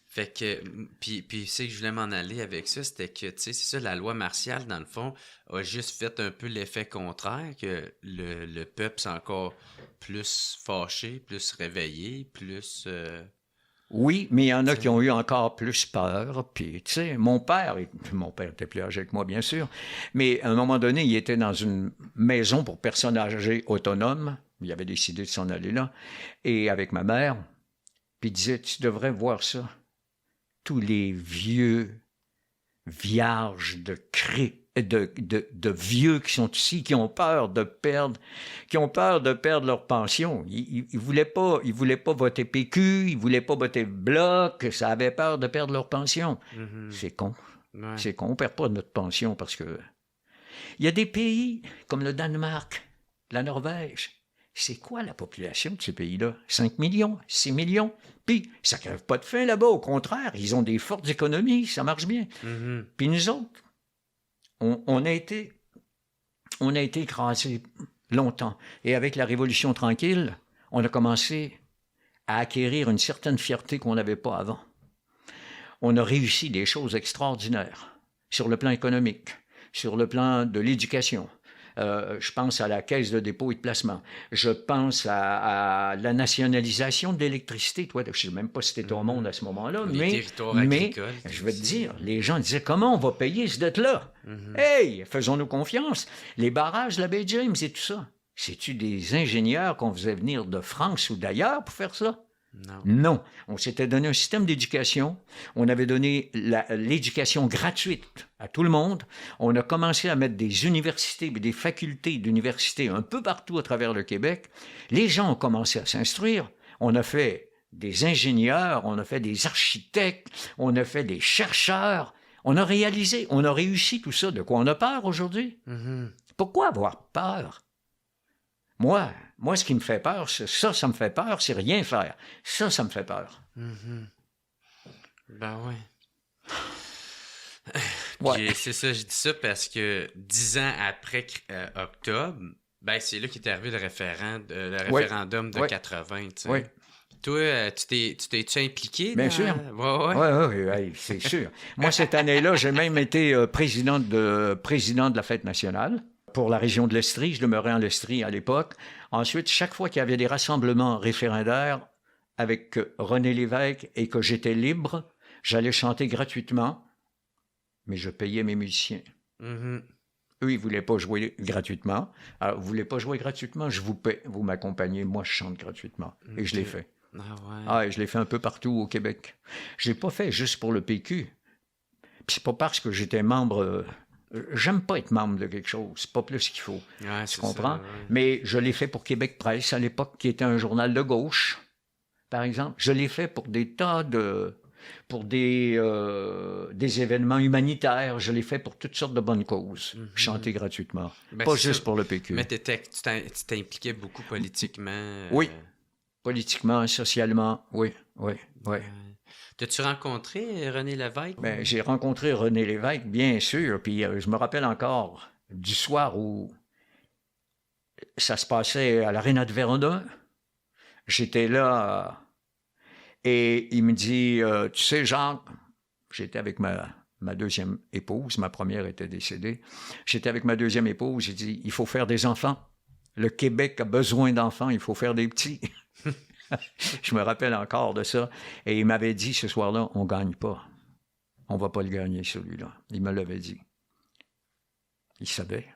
Fait que, puis c'est que je voulais m'en aller avec ça, c'était que, tu sais, c'est ça, la loi martiale, dans le fond, a juste fait un peu l'effet contraire, que le peuple s'est encore plus fâché, plus réveillé, plus... Oui, mais il y en a qui ont eu encore plus peur. Puis, tu sais, mon père était plus âgé que moi, bien sûr, mais à un moment donné, il était dans une maison pour personnes âgées autonomes. Il avait décidé de s'en aller là. Et avec ma mère, puis il disait, tu devrais voir ça. Tous les vieux vierges de vieux qui sont ici, qui ont peur de perdre leur pension. Ils voulaient pas voter PQ, ils voulaient pas voter Bloc, ça avait peur de perdre leur pension. C'est con. Ouais. C'est con, on perd pas notre pension parce que... Il y a des pays comme le Danemark, la Norvège. C'est quoi la population de ces pays-là? 5 millions, 6 millions? Puis, ça ne crève pas de faim là-bas. Au contraire, ils ont des fortes économies, ça marche bien. Puis nous autres, on a été écrasés longtemps. Et avec la Révolution tranquille, on a commencé à acquérir une certaine fierté qu'on n'avait pas avant. On a réussi des choses extraordinaires sur le plan économique, sur le plan de l'éducation. Je pense à la Caisse de dépôt et de placement. Je pense à la nationalisation de l'électricité. Toi, je ne sais même pas si tu étais au monde à ce moment-là, mais je veux te dire, les gens disaient, comment on va payer cette dette-là? Hey, faisons-nous confiance. Les barrages de la baie James et tout ça, c'est-tu des ingénieurs qu'on faisait venir de France ou d'ailleurs pour faire ça? Non. On s'était donné un système d'éducation. On avait donné l'éducation gratuite à tout le monde. On a commencé à mettre des universités, des facultés d'universités un peu partout à travers le Québec. Les gens ont commencé à s'instruire. On a fait des ingénieurs, on a fait des architectes, on a fait des chercheurs. On a réussi tout ça. De quoi on a peur aujourd'hui? Pourquoi avoir peur? Moi, ce qui me fait peur, ça me fait peur, c'est rien faire. Ça me fait peur. Ben ouais. C'est ça, je dis ça parce que 10 ans après octobre, ben c'est là qu'est arrivé le référendum de 80, tu sais. Oui. Toi, tu t'es-tu impliqué? Bien sûr. Oui, c'est sûr. Moi, cette année-là, j'ai même été président de la Fête nationale. Pour la région de l'Estrie, je demeurais en l'Estrie à l'époque. Ensuite, chaque fois qu'il y avait des rassemblements référendaires avec René Lévesque et que j'étais libre, j'allais chanter gratuitement, mais je payais mes musiciens. Eux, ils ne voulaient pas jouer gratuitement. Alors, vous ne voulez pas jouer gratuitement, je vous paie, vous m'accompagnez, moi je chante gratuitement. Et je l'ai fait. Et je l'ai fait un peu partout au Québec. Je ne l'ai pas fait juste pour le PQ. Puis c'est pas parce que j'étais membre... J'aime pas être membre de quelque chose, c'est pas plus qu'il faut. Tu comprends? Ça, Mais je l'ai fait pour Québec Presse à l'époque, qui était un journal de gauche, par exemple. Je l'ai fait pour des tas de pour des événements humanitaires. Je l'ai fait pour toutes sortes de bonnes causes. Chanter gratuitement. Ben, Pas c'est juste ça. pour le PQ. Mais tu t'impliquais beaucoup politiquement. Oui. Politiquement, socialement, oui. T'as-tu rencontré René Lévesque? Ben, j'ai rencontré René Lévesque, bien sûr, puis je me rappelle encore du soir où ça se passait à l'Aréna de Verona. J'étais là et il me dit, tu sais, Jacques, j'étais avec ma deuxième épouse, ma première était décédée, j'étais avec ma deuxième épouse, j'ai dit, il faut faire des enfants. Le Québec a besoin d'enfants, il faut faire des petits. Je me rappelle encore de ça. Et il m'avait dit ce soir-là, on ne gagne pas. On ne va pas le gagner, celui-là. Il me l'avait dit. Il savait.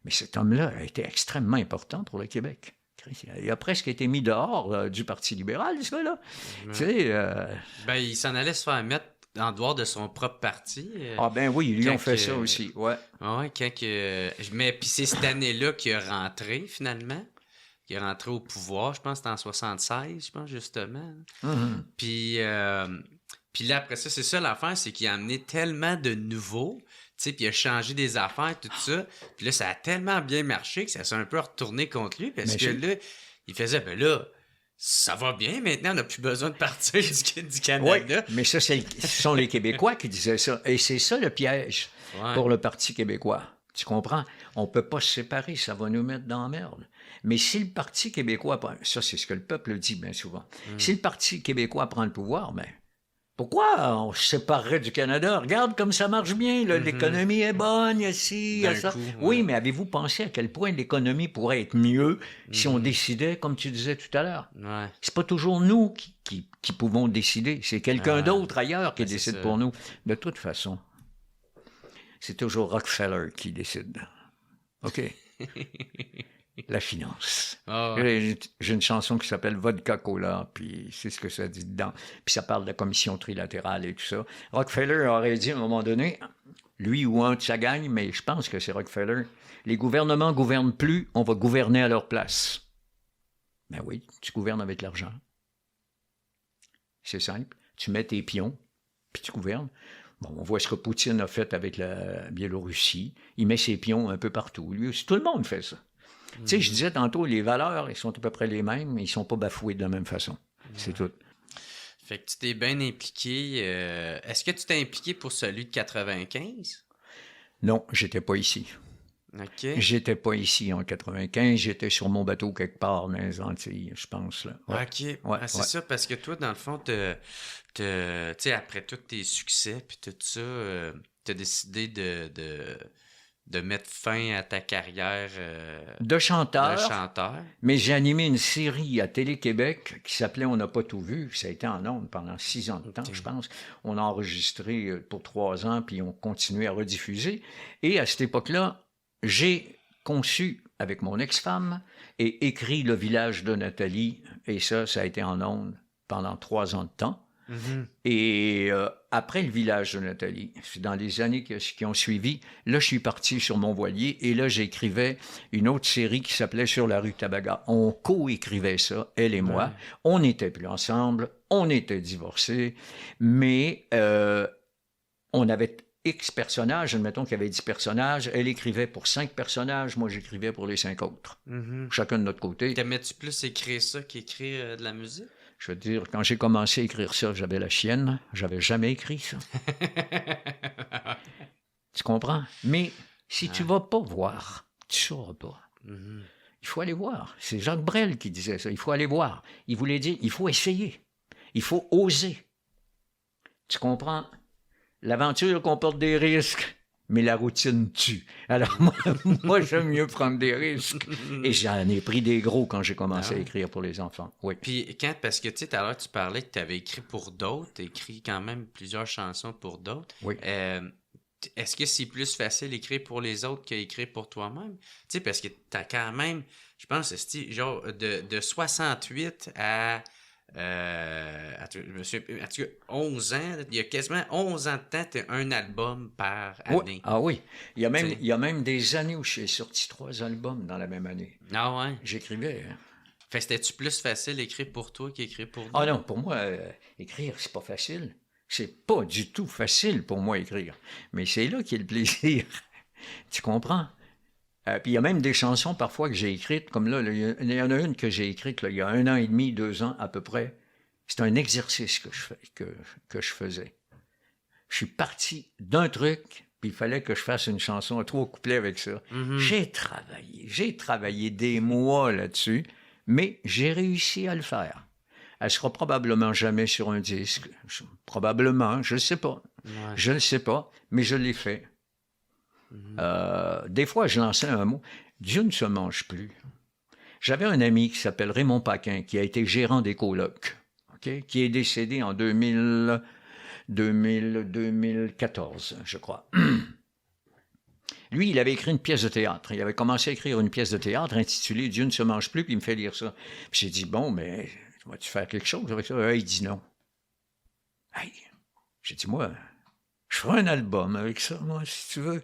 Mais cet homme-là a été extrêmement important pour le Québec. Il a presque été mis dehors du Parti libéral, ce gars-là. Ouais. Tu sais, Ben, il s'en allait se faire mettre en dehors de son propre parti. Ah ben oui, ils lui quand ont fait que- ça aussi, ouais. Ouais, quand que... Mais puis c'est cette année-là qu'il est rentré, finalement. Qu'il est rentré au pouvoir, je pense que c'était en 76, je pense, justement. Mhm. Puis là, après ça, c'est ça l'affaire, c'est qu'il a amené tellement de nouveaux, tu sais, puis il a changé des affaires, tout ça. Puis là, ça a tellement bien marché que ça s'est un peu retourné contre lui, parce Mais que là, il faisait, ben là, ça va bien maintenant, on n'a plus besoin de partir du Oui, Canada. mais ça, ce sont les Québécois qui disaient ça. Et c'est ça le piège Ouais. pour le Parti québécois. Tu comprends? On ne peut pas se séparer, ça va nous mettre dans la merde. Mais si le Parti québécois, ça c'est ce que le peuple dit bien souvent, si le Parti québécois prend le pouvoir, ben, pourquoi on se séparerait du Canada? Regarde comme ça marche bien, là. L'économie est bonne, il y a ci, il y a D'un ça. coup, ouais. Oui, mais avez-vous pensé à quel point l'économie pourrait être mieux si on décidait, comme tu disais tout à l'heure? Ouais. C'est pas toujours nous qui pouvons décider, c'est quelqu'un Ah, d'autre ailleurs qui ben, c'est décide ça. pour nous. De toute façon, c'est toujours Rockefeller qui décide. OK? La finance. Ah ouais. J'ai une chanson qui s'appelle Vodka Cola, puis c'est ce que ça dit dedans. Puis ça parle de la commission trilatérale et tout ça. Rockefeller aurait dit à un moment donné, lui ou un de sa gang, mais je pense que c'est Rockefeller, les gouvernements gouvernent plus, on va gouverner à leur place. Ben oui, tu gouvernes avec l'argent. C'est simple. Tu mets tes pions, puis tu gouvernes. Bon, on voit ce que Poutine a fait avec la Biélorussie. Il met ses pions un peu partout. Lui aussi, tout le monde fait ça. Tu sais, je disais tantôt, les valeurs, ils sont à peu près les mêmes, mais ils ne sont pas bafoués de la même façon. C'est tout. Fait que tu t'es bien impliqué. Est-ce que tu t'es impliqué pour celui de 95? Non, j'étais pas ici. OK. J'étais pas ici en 95. J'étais sur mon bateau quelque part dans les Antilles, je pense. Là. Ouais. OK. Ouais, Ah, c'est ouais. ça, parce que toi, dans le fond, tu sais, après tous tes succès puis tout ça, tu as décidé de mettre fin à ta carrière De chanteur, de chanteur. mais j'ai animé une série à Télé-Québec qui s'appelait On n'a pas tout vu. Ça a été en ondes pendant 6 ans de temps, Ok. je pense. On a enregistré pour 3 ans, puis on continuait à rediffuser. Et à cette époque-là, j'ai conçu avec mon ex-femme et écrit Le village de Nathalie. Et ça a été en ondes pendant 3 ans de temps. Mhm. Et après le village de Nathalie, c'est dans les années qui ont suivi, là, je suis parti sur mon voilier et là, j'écrivais une autre série qui s'appelait Sur la rue Tabaga. On co-écrivait ça, elle et moi. Ouais. On n'était plus ensemble, on était divorcés, mais on avait X personnages. Admettons qu'il y avait 10 personnages. Elle écrivait pour 5 personnages, moi, j'écrivais pour les 5 autres. Mhm. Chacun de notre côté. T'aimais-tu plus écrire ça qu'écrire de la musique? Je veux dire, quand j'ai commencé à écrire ça, j'avais la chienne. J'avais jamais écrit ça. Tu comprends? Mais si tu vas pas voir, tu sauras pas. Mhm. Il faut aller voir. C'est Jacques Brel qui disait ça. Il faut aller voir. Il voulait dire, il faut essayer. Il faut oser. Tu comprends? L'aventure comporte des risques, mais la routine tue. Alors moi j'aime mieux prendre des risques. Et j'en ai pris des gros quand j'ai commencé Ah ouais. à écrire pour les enfants. Oui. Puis parce que tu sais, tout à l'heure, tu parlais que tu avais écrit pour d'autres, tu écrit quand même plusieurs chansons pour d'autres. Oui. Est-ce que c'est plus facile d'écrire pour les autres qu'écrire pour toi-même? Tu sais, parce que tu as quand même, je pense, genre de 68 à. Je me souviens, en tout cas, 11 ans, il y a quasiment 11 ans de temps, tu as un album par année. Oui. Ah oui. Il y T'sais. a même des années où j'ai sorti 3 albums dans la même année. Ah ouais. J'écrivais. Hein. Fait que c'était-tu plus facile d'écrire pour toi qu'écrire pour nous? Ah non, pour moi, écrire, c'est pas facile. C'est pas du tout facile pour moi, écrire. Mais c'est là qu'il y a le plaisir. Tu comprends? Puis il y a même des chansons parfois que j'ai écrites, comme là, il y en a une que j'ai écrite là, il y a 1 an et demi, 2 ans à peu près. C'est un exercice que je faisais. Je suis parti d'un truc, puis il fallait que je fasse une chanson à 3 couplets avec ça. J'ai travaillé des mois là-dessus, mais j'ai réussi à le faire. Elle sera probablement jamais sur un disque. Probablement, je ne sais pas. Ouais. Je ne sais pas, mais je l'ai fait. Des fois, je lançais un mot. Dieu ne se mange plus. J'avais un ami qui s'appelle Raymond Paquin, qui a été gérant des colocs, okay? Qui est décédé en 2014, je crois. Lui, il avait écrit une pièce de théâtre. Il avait commencé à écrire une pièce de théâtre intitulée « Dieu ne se mange plus », puis il me fait lire ça. Puis j'ai dit, bon, mais vas-tu faire quelque chose avec ça? Il dit non. Hey. J'ai dit, moi, je ferai un album avec ça, moi, si tu veux.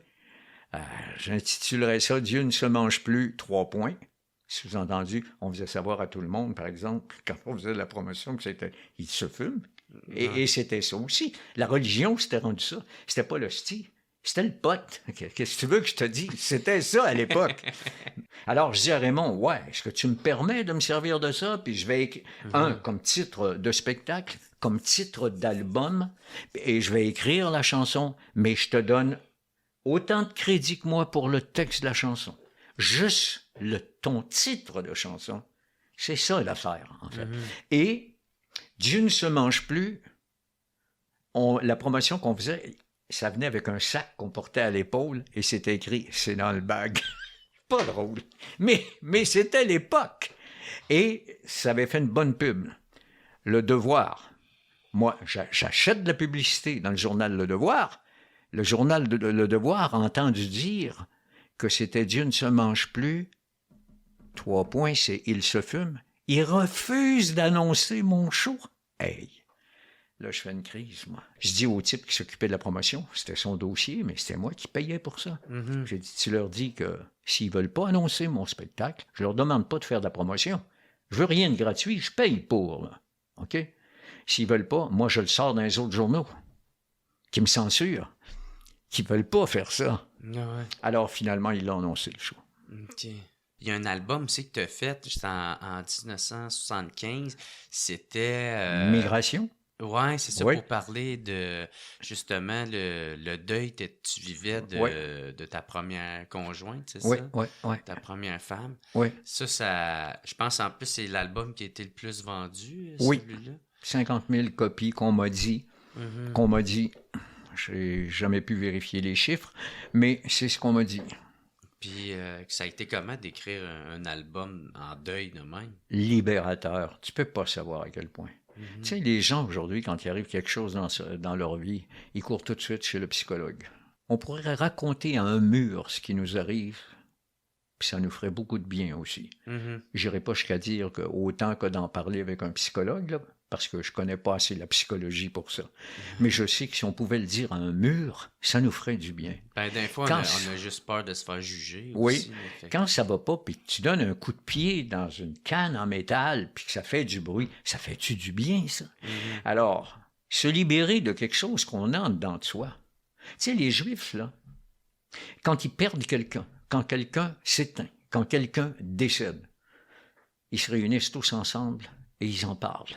J'intitulerais ça « Dieu ne se mange plus, 3 points ». Sous-entendu, on faisait savoir à tout le monde, par exemple, quand on faisait la promotion, que c'était « il se fume ». Et c'était ça aussi. La religion, c'était rendu ça. C'était pas l'hostie, c'était le pote. Qu'est-ce que tu veux que je te dise? C'était ça à l'époque. Alors, je dis à Raymond, ouais, est-ce que tu me permets de me servir de ça? Puis je vais comme titre de spectacle, comme titre d'album, et je vais écrire la chanson, mais je te donne autant de crédit que moi pour le texte de la chanson. Juste ton titre de chanson. C'est ça l'affaire, en fait. Et Dieu ne se mange plus. La promotion qu'on faisait, ça venait avec un sac qu'on portait à l'épaule et c'était écrit « C'est dans le bag ». Pas drôle. Mais c'était l'époque. Et ça avait fait une bonne pub. Le Devoir. Moi, j'achète de la publicité dans le journal Le Devoir. Le journal Le Devoir a entendu dire que c'était « Dieu ne se mange plus ». 3 points, c'est « Il se fume ». Il refuse d'annoncer mon show. Hey! Là, je fais une crise, moi. Je dis au type qui s'occupait de la promotion, c'était son dossier, mais c'était moi qui payais pour ça. J'ai dit, tu leur dis que s'ils veulent pas annoncer mon spectacle, je leur demande pas de faire de la promotion. Je veux rien de gratuit, je paye pour, là. OK? S'ils veulent pas, moi, je le sors dans les autres journaux qui me censurent, qui veulent pas faire ça. Ouais. Alors, finalement, ils l'ont annoncé, le show. OK. Il y a un album aussi que tu as fait juste en 1975. C'était... Migration? Oui, c'est ça, Oui. pour parler de, justement, le deuil que tu vivais de ta première conjointe, c'est ça? Oui. Ta première femme. Oui. Ça, je pense en plus, c'est l'album qui a été le plus vendu, oui. celui-là. 50 000 copies qu'on m'a dit. J'ai jamais pu vérifier les chiffres, mais c'est ce qu'on m'a dit. Puis, ça a été comment d'écrire un album en deuil de même? Libérateur. Tu peux pas savoir à quel point. Tu sais, les gens aujourd'hui, quand il arrive quelque chose dans leur vie, ils courent tout de suite chez le psychologue. On pourrait raconter à un mur ce qui nous arrive, puis ça nous ferait beaucoup de bien aussi. J'irai pas jusqu'à dire que autant que d'en parler avec un psychologue, là, parce que je connais pas assez la psychologie pour ça. Mais je sais que si on pouvait le dire à un mur, ça nous ferait du bien. Ben, des fois, on a juste peur de se faire juger aussi. Oui, quand ça va pas, puis tu donnes un coup de pied dans une canne en métal, puis que ça fait du bruit, ça fait-tu du bien, ça? Alors, se libérer de quelque chose qu'on a en dedans de soi. Tu sais, les Juifs, là, quand ils perdent quelqu'un, quand quelqu'un s'éteint, quand quelqu'un décède, ils se réunissent tous ensemble et ils en parlent.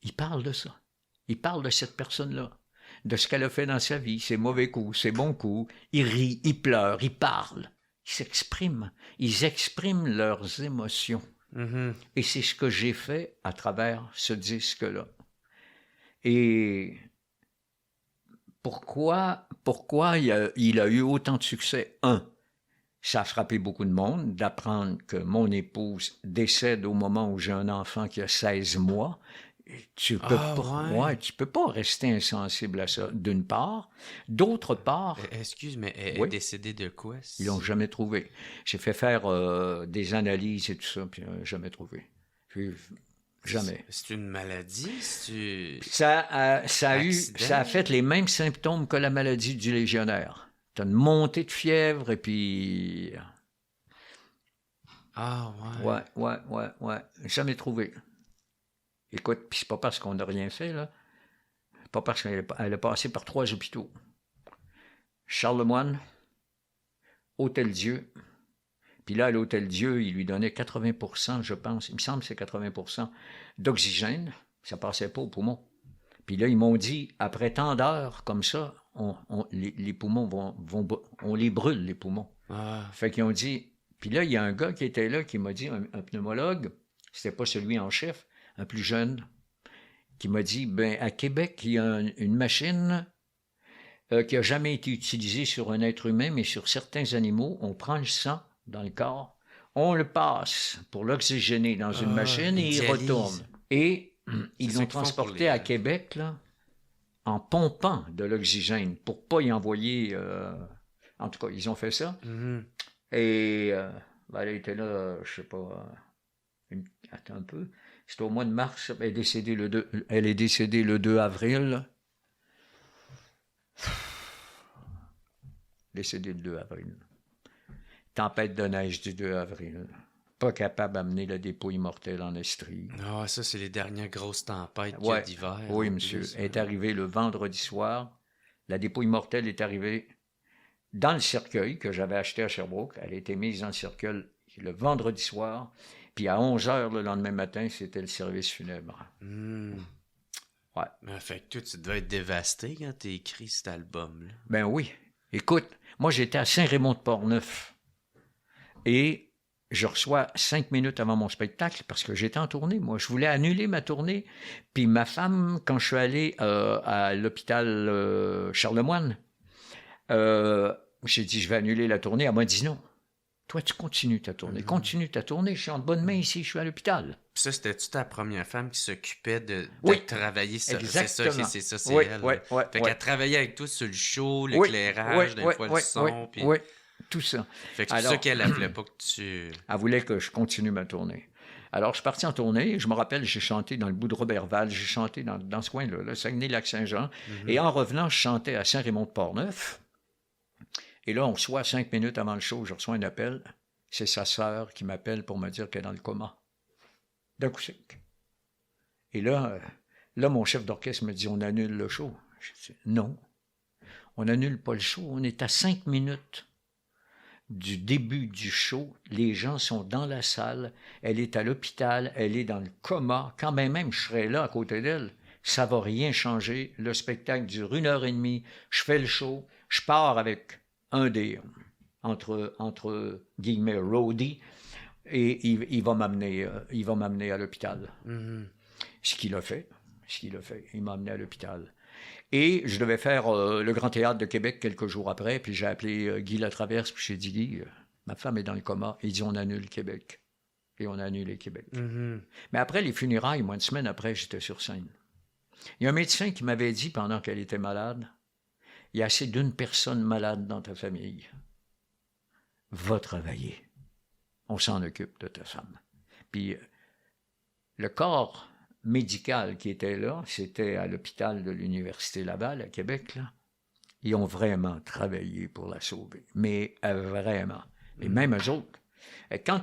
Ils parlent de ça. Ils parlent de cette personne-là, de ce qu'elle a fait dans sa vie, ses mauvais coups, ses bons coups. Ils rient, ils pleurent, ils parlent. Ils s'expriment. Ils expriment leurs émotions. Et c'est ce que j'ai fait à travers ce disque-là. Et pourquoi il a eu autant de succès? Ça a frappé beaucoup de monde d'apprendre que mon épouse décède au moment où j'ai un enfant qui a 16 mois. Tu peux pas rester insensible à ça, d'une part. D'autre part... Excuse, mais elle est décédée de quoi? Ils l'ont jamais trouvé. J'ai fait faire des analyses et tout ça, puis jamais trouvé. Puis, jamais. C'est une maladie? Ça a fait les mêmes symptômes que la maladie du légionnaire. Tu as une montée de fièvre et puis... Ah, ouais. Ouais. Jamais trouvé. Écoute, puis c'est pas parce qu'on n'a rien fait, là. Pas parce qu'elle a passé par 3 hôpitaux. Charlemagne, Hôtel-Dieu. Puis là, à l'Hôtel-Dieu, il lui donnait 80%, je pense, il me semble que c'est 80% d'oxygène. Ça passait pas aux poumons. Puis là, ils m'ont dit, après tant d'heures comme ça, les poumons on les brûle, les poumons. Ah. Fait qu'ils ont dit... Puis là, il y a un gars qui était là qui m'a dit, un pneumologue, c'était pas celui en chef, un plus jeune, qui m'a dit, ben à Québec, il y a une machine qui n'a jamais été utilisée sur un être humain, mais sur certains animaux. On prend le sang dans le corps, on le passe pour l'oxygéner dans une machine et il retourne. Et ils l'ont transporté à Québec, là, en pompant de l'oxygène pour pas y envoyer... En tout cas, ils ont fait ça. Mm-hmm. Et elle était là, je sais pas... Attends un peu. C'était au mois de mars. Elle est décédée le 2 avril. Décédée le 2 avril. Tempête de neige du 2 avril. Pas capable d'amener le dépôt immortel en Estrie. Ah, ça, c'est les dernières grosses tempêtes d'hiver. Oui, monsieur. Elle est arrivée le vendredi soir. La dépôt immortel est arrivée dans le cercueil que j'avais acheté à Sherbrooke. Elle a été mise dans le cercueil le vendredi soir. Puis à 11h le lendemain matin, c'était le service funèbre. Ouais. Mais fait que toi, tu devais être dévasté quand t'as écrit cet album-là. Ben oui. Écoute, moi, j'étais à Saint-Raymond-de-Port-Neuf. Et je reçois 5 minutes avant mon spectacle parce que j'étais en tournée. Moi, je voulais annuler ma tournée. Puis ma femme, quand je suis allé à l'hôpital Charlemagne, j'ai dit, je vais annuler la tournée. Elle m'a dit non. Toi, tu continues ta tournée. Continue ta tournée. Je suis en bonne main ici. Je suis à l'hôpital. Puis ça, c'était-tu ta première femme qui s'occupait de travailler ça? Exactement. C'est ça, c'est oui, elle. Oui, fait qu'elle travaillait avec toi sur le show, l'éclairage, des fois le son. Puis... Oui, tout ça. Fait que c'est ça qu'elle voulait pas que tu... Elle voulait que je continue ma tournée. Alors, je suis parti en tournée. Je me rappelle, j'ai chanté dans le bout de Robertval. J'ai chanté dans ce coin-là, le Saguenay-Lac-Saint-Jean. Et en revenant, je chantais à Saint-Raymond-de-Port-Neuf. Et là, on reçoit 5 minutes avant le show, je reçois un appel. C'est sa sœur qui m'appelle pour me dire qu'elle est dans le coma. D'un coup sec. Et là, mon chef d'orchestre me dit, on annule le show. Je dis, non, on n'annule pas le show. On est à 5 minutes du début du show. Les gens sont dans la salle. Elle est à l'hôpital. Elle est dans le coma. Quand même, je serai là à côté d'elle. Ça va rien changer. Le spectacle dure 1h30. Je fais le show. Je pars avec un des... entre guillemets, roadie, et il va m'amener à l'hôpital. Ce qu'il a fait. Il m'a amené à l'hôpital. Et je devais faire le Grand Théâtre de Québec quelques jours après, puis j'ai appelé Guy Latraverse, puis j'ai dit, Guy, ma femme est dans le coma. Il dit, on annule Québec. Et on a annulé Québec. Mais après les funérailles, moi, une semaine après, j'étais sur scène. Il y a un médecin qui m'avait dit, pendant qu'elle était malade, il y a assez d'une personne malade dans ta famille. Va travailler. On s'en occupe de ta femme. Puis le corps médical qui était là, c'était à l'hôpital de l'Université Laval, à Québec, là. Ils ont vraiment travaillé pour la sauver. Mais vraiment. Et même eux autres. Quand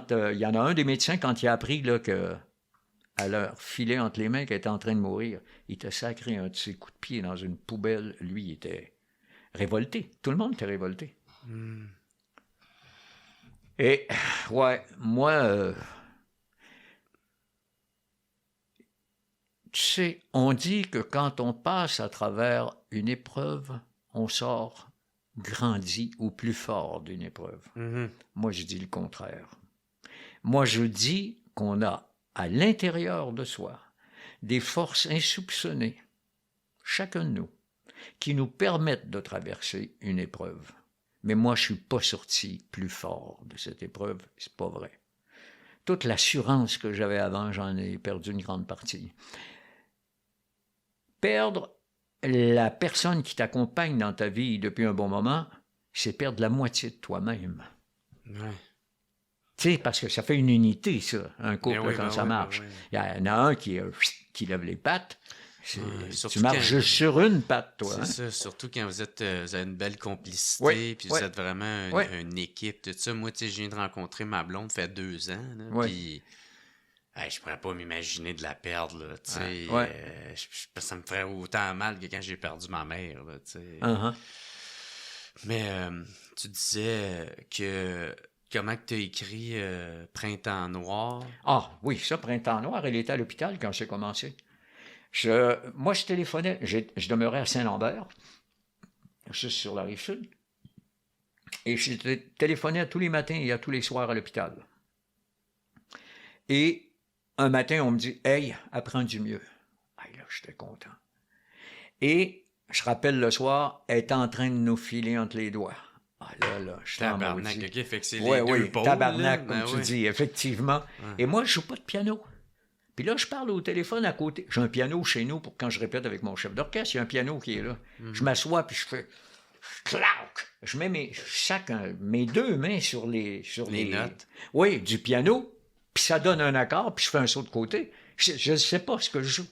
il y en a un des médecins, quand il a appris là, que à leur filet entre les mains qu'elle était en train de mourir, il t'a sacré un de ses coups de pied dans une poubelle. Lui, il était révolté. Tout le monde était révolté. Et, ouais, moi, tu sais, on dit que quand on passe à travers une épreuve, on sort grandi ou plus fort d'une épreuve. Moi, je dis le contraire. Moi, je dis qu'on a à l'intérieur de soi des forces insoupçonnées, chacun de nous, qui nous permettent de traverser une épreuve. Mais moi, je ne suis pas sorti plus fort de cette épreuve. C'est pas vrai. Toute l'assurance que j'avais avant, j'en ai perdu une grande partie. Perdre la personne qui t'accompagne dans ta vie depuis un bon moment, c'est perdre la moitié de toi-même. Ouais. Tu sais, parce que ça fait une unité, ça, un couple, quand ça marche. Il y en a un qui lève les pattes, Tu marches juste sur une patte, toi. C'est ça, surtout quand vous avez une belle complicité, Oui, puis vous êtes vraiment une équipe, tout ça. Moi, tu sais, je viens de rencontrer ma blonde, ça fait 2 ans, là, puis je pourrais pas m'imaginer de la perdre, là, tu sais. Ça me ferait autant mal que quand j'ai perdu ma mère, là, tu sais. Mais tu disais que... Comment tu as écrit Printemps Noir? Ah oui, ça, Printemps Noir, elle était à l'hôpital quand j'ai commencé. Moi, je téléphonais, je demeurais à Saint-Lambert, juste sur la Rive-Sud, et je téléphonais tous les matins et tous les soirs à l'hôpital. Et un matin, on me dit « Hey, apprends du mieux ». Là, j'étais content. Et je rappelle le soir, elle est en train de nous filer entre les doigts. Là, je suis tabarnak, OK, fait que c'est les deux pôles. Tabarnak, comme tu dis, effectivement. Et moi, je joue pas de piano. Puis là, je parle au téléphone à côté. J'ai un piano chez nous pour quand je répète avec mon chef d'orchestre, il y a un piano qui est là. Je m'assois, puis je fais... Clac! Je mets mes 2 mains sur les notes. Oui, du piano, puis ça donne un accord, puis je fais un saut de côté. Je ne sais pas ce que je joue.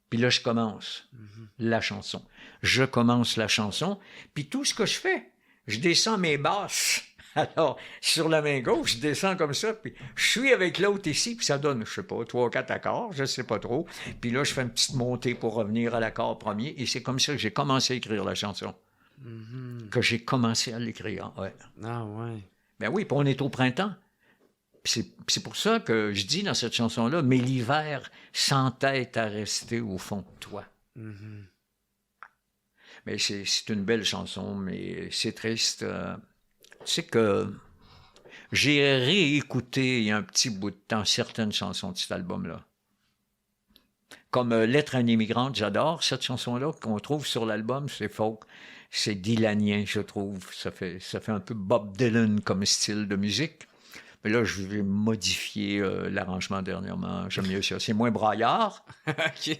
Puis là, je commence la chanson. Je commence la chanson, puis tout ce que je fais, je descends mes basses. Alors, sur la main gauche, je descends comme ça, puis je suis avec l'autre ici, puis ça donne, je sais pas, 3 ou 4 accords, je sais pas trop. Puis là, je fais une petite montée pour revenir à l'accord premier, et c'est comme ça que j'ai commencé à écrire la chanson. Que j'ai commencé à l'écrire, Ah ouais. Ben oui, puis on est au printemps. Puis c'est pour ça que je dis dans cette chanson-là, mais l'hiver s'entête à rester au fond de toi. Mais c'est une belle chanson, mais c'est triste. Tu sais que j'ai réécouté il y a un petit bout de temps certaines chansons de cet album-là. Comme Lettre à une immigrante, j'adore cette chanson-là qu'on trouve sur l'album, c'est folk. C'est dylanien, je trouve. Ça fait un peu Bob Dylan comme style de musique. Mais là, je vais modifier l'arrangement dernièrement. J'aime mieux ça. C'est moins braillard,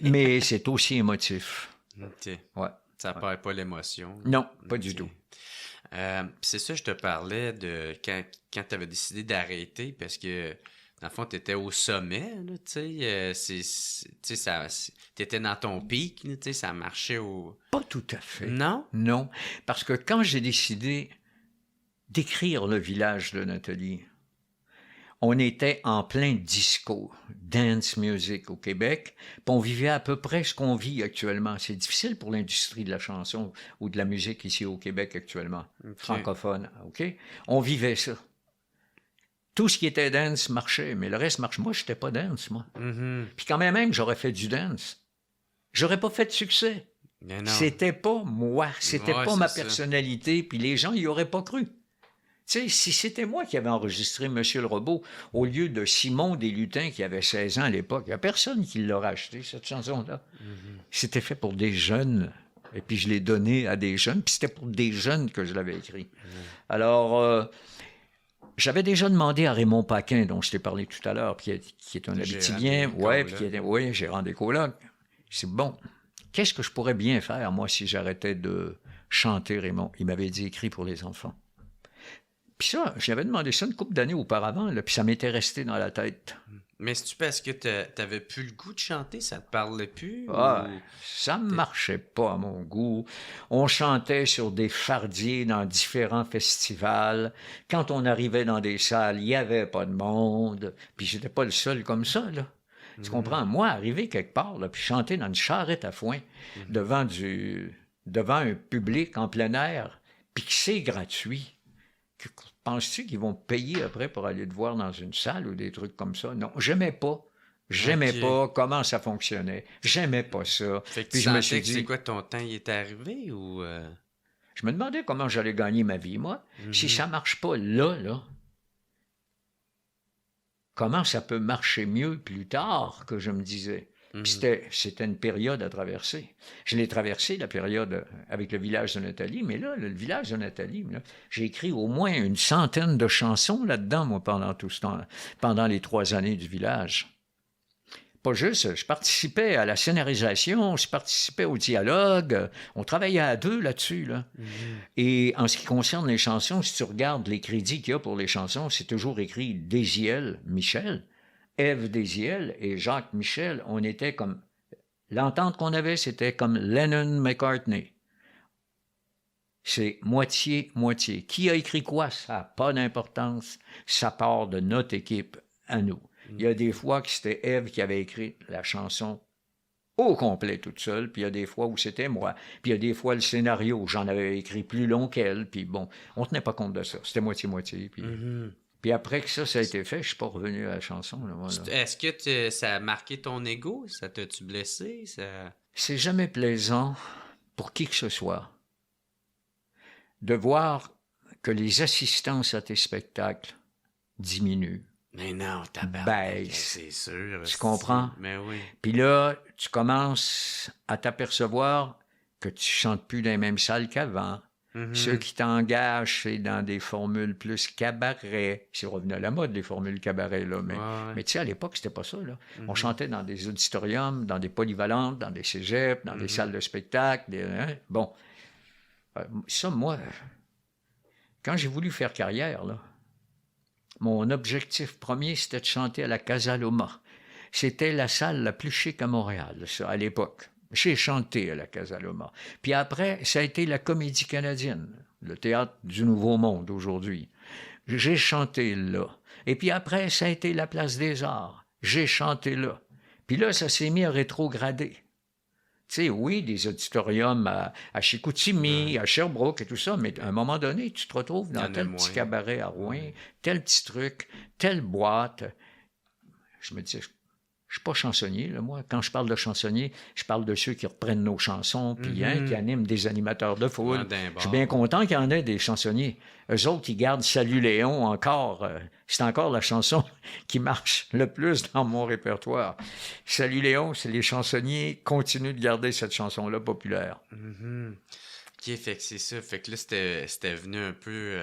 mais c'est aussi émotif. OK. Ouais. Ça perd pas l'émotion. Non, pas du tout. C'est ça, je te parlais de quand tu avais décidé d'arrêter, parce que, dans le fond, tu étais au sommet, tu sais, tu étais dans ton pic, tu sais, ça marchait au... Pas tout à fait. Non? Non, parce que quand j'ai décidé d'écrire Le village de Nathalie, on était en plein disco, dance music au Québec, puis on vivait à peu près ce qu'on vit actuellement. C'est difficile pour l'industrie de la chanson ou de la musique ici au Québec actuellement, francophone, OK? On vivait ça. Tout ce qui était dance marchait, mais le reste marche. Moi, je n'étais pas dance, moi. Puis quand même, j'aurais fait du dance. J'aurais pas fait de succès. C'était pas moi, c'était pas ma personnalité, puis les gens y auraient pas cru. Tu sais, si c'était moi qui avais enregistré Monsieur le Robot, au lieu de Simon Deslutins, qui avait 16 ans à l'époque, il n'y a personne qui l'aurait acheté, cette chanson-là. C'était fait pour des jeunes, et puis je l'ai donné à des jeunes, puis c'était pour des jeunes que je l'avais écrit. Alors, j'avais déjà demandé à Raymond Paquin, dont je t'ai parlé tout à l'heure, qui est un Abitibien, gérant des colocs. C'est bon, qu'est-ce que je pourrais bien faire, moi, si j'arrêtais de chanter, Raymond? Il m'avait dit écrit pour les enfants. Puis ça, j'avais demandé ça une couple d'années auparavant, là, puis ça m'était resté dans la tête. Mais c'est-tu parce que t'avais plus le goût de chanter? Ça te parlait plus? Ça ne marchait pas à mon goût. On chantait sur des fardiers dans différents festivals. Quand on arrivait dans des salles, il n'y avait pas de monde. Puis j'étais pas le seul comme ça, là. Tu comprends? Moi, arriver quelque part, là, puis chanter dans une charrette à foin devant un public en plein air, puis que c'est gratuit. Penses-tu qu'ils vont payer après pour aller te voir dans une salle ou des trucs comme ça? Non, j'aimais pas. J'aimais pas comment ça fonctionnait. J'aimais pas ça. Fait que puis je me suis dit, c'est quoi ton temps? Il est arrivé ou... Je me demandais comment j'allais gagner ma vie, moi. Si ça marche pas là, comment ça peut marcher mieux plus tard, que je me disais. Puis c'était une période à traverser. Je l'ai traversé, la période avec le village de Nathalie, mais là, le village de Nathalie, là, j'ai écrit au moins une centaine de chansons là-dedans, moi, pendant tout ce temps, pendant les 3 années du village. Pas juste, je participais à la scénarisation, je participais au dialogue, on travaillait à 2 là-dessus, là. Et en ce qui concerne les chansons, si tu regardes les crédits qu'il y a pour les chansons, c'est toujours écrit Désiel, Michel, Ève Désiel et Jacques Michel, on était comme L'entente qu'on avait, c'était comme Lennon-McCartney. C'est moitié-moitié. Qui a écrit quoi? Ça n'a pas d'importance. Ça part de notre équipe à nous. Il y a des fois que c'était Ève qui avait écrit la chanson au complet toute seule, puis il y a des fois où c'était moi. Puis il y a des fois le scénario, j'en avais écrit plus long qu'elle, puis bon, on tenait pas compte de ça. C'était moitié-moitié. Puis après que ça a été fait, je suis pas revenu à la chanson. Là, voilà. Est-ce que ça a marqué ton ego? Ça t'a-tu blessé? C'est jamais plaisant pour qui que ce soit de voir que les assistances à tes spectacles diminuent. Mais non, baisse. C'est sûr. Tu comprends? Mais oui. Puis là, tu commences à t'apercevoir que tu chantes plus dans les mêmes salles qu'avant. Ceux qui t'engagent, c'est dans des formules plus cabaret. C'est revenu à la mode, les formules cabaret, là. Mais tu sais, à l'époque, c'était pas ça, là. On chantait dans des auditoriums, dans des polyvalentes, dans des cégeps, dans des salles de spectacle. Bon. Ça, moi, quand j'ai voulu faire carrière, là, mon objectif premier, c'était de chanter à la Casa Loma. C'était la salle la plus chic à Montréal, ça, à l'époque. J'ai chanté à la Casa Loma. Puis après, ça a été la Comédie canadienne, le théâtre du Nouveau Monde aujourd'hui. J'ai chanté là. Et puis après, ça a été la Place des Arts. J'ai chanté là. Puis là, ça s'est mis à rétrograder. Tu sais, oui, des auditoriums à Chicoutimi, à Sherbrooke et tout ça, mais à un moment donné, tu te retrouves dans tel petit cabaret à Rouen, tel petit truc, telle boîte. Je me disais, je suis pas chansonnier, là, moi. Quand je parle de chansonnier, je parle de ceux qui reprennent nos chansons, puis qui animent des animateurs de foule. Je suis bien content qu'il y en ait des chansonniers. Eux autres, ils gardent Salut Léon encore. C'est encore la chanson qui marche le plus dans mon répertoire. Salut Léon, c'est les chansonniers continuent de garder cette chanson-là populaire. OK, fait que c'est ça. Fait que là, c'était venu un peu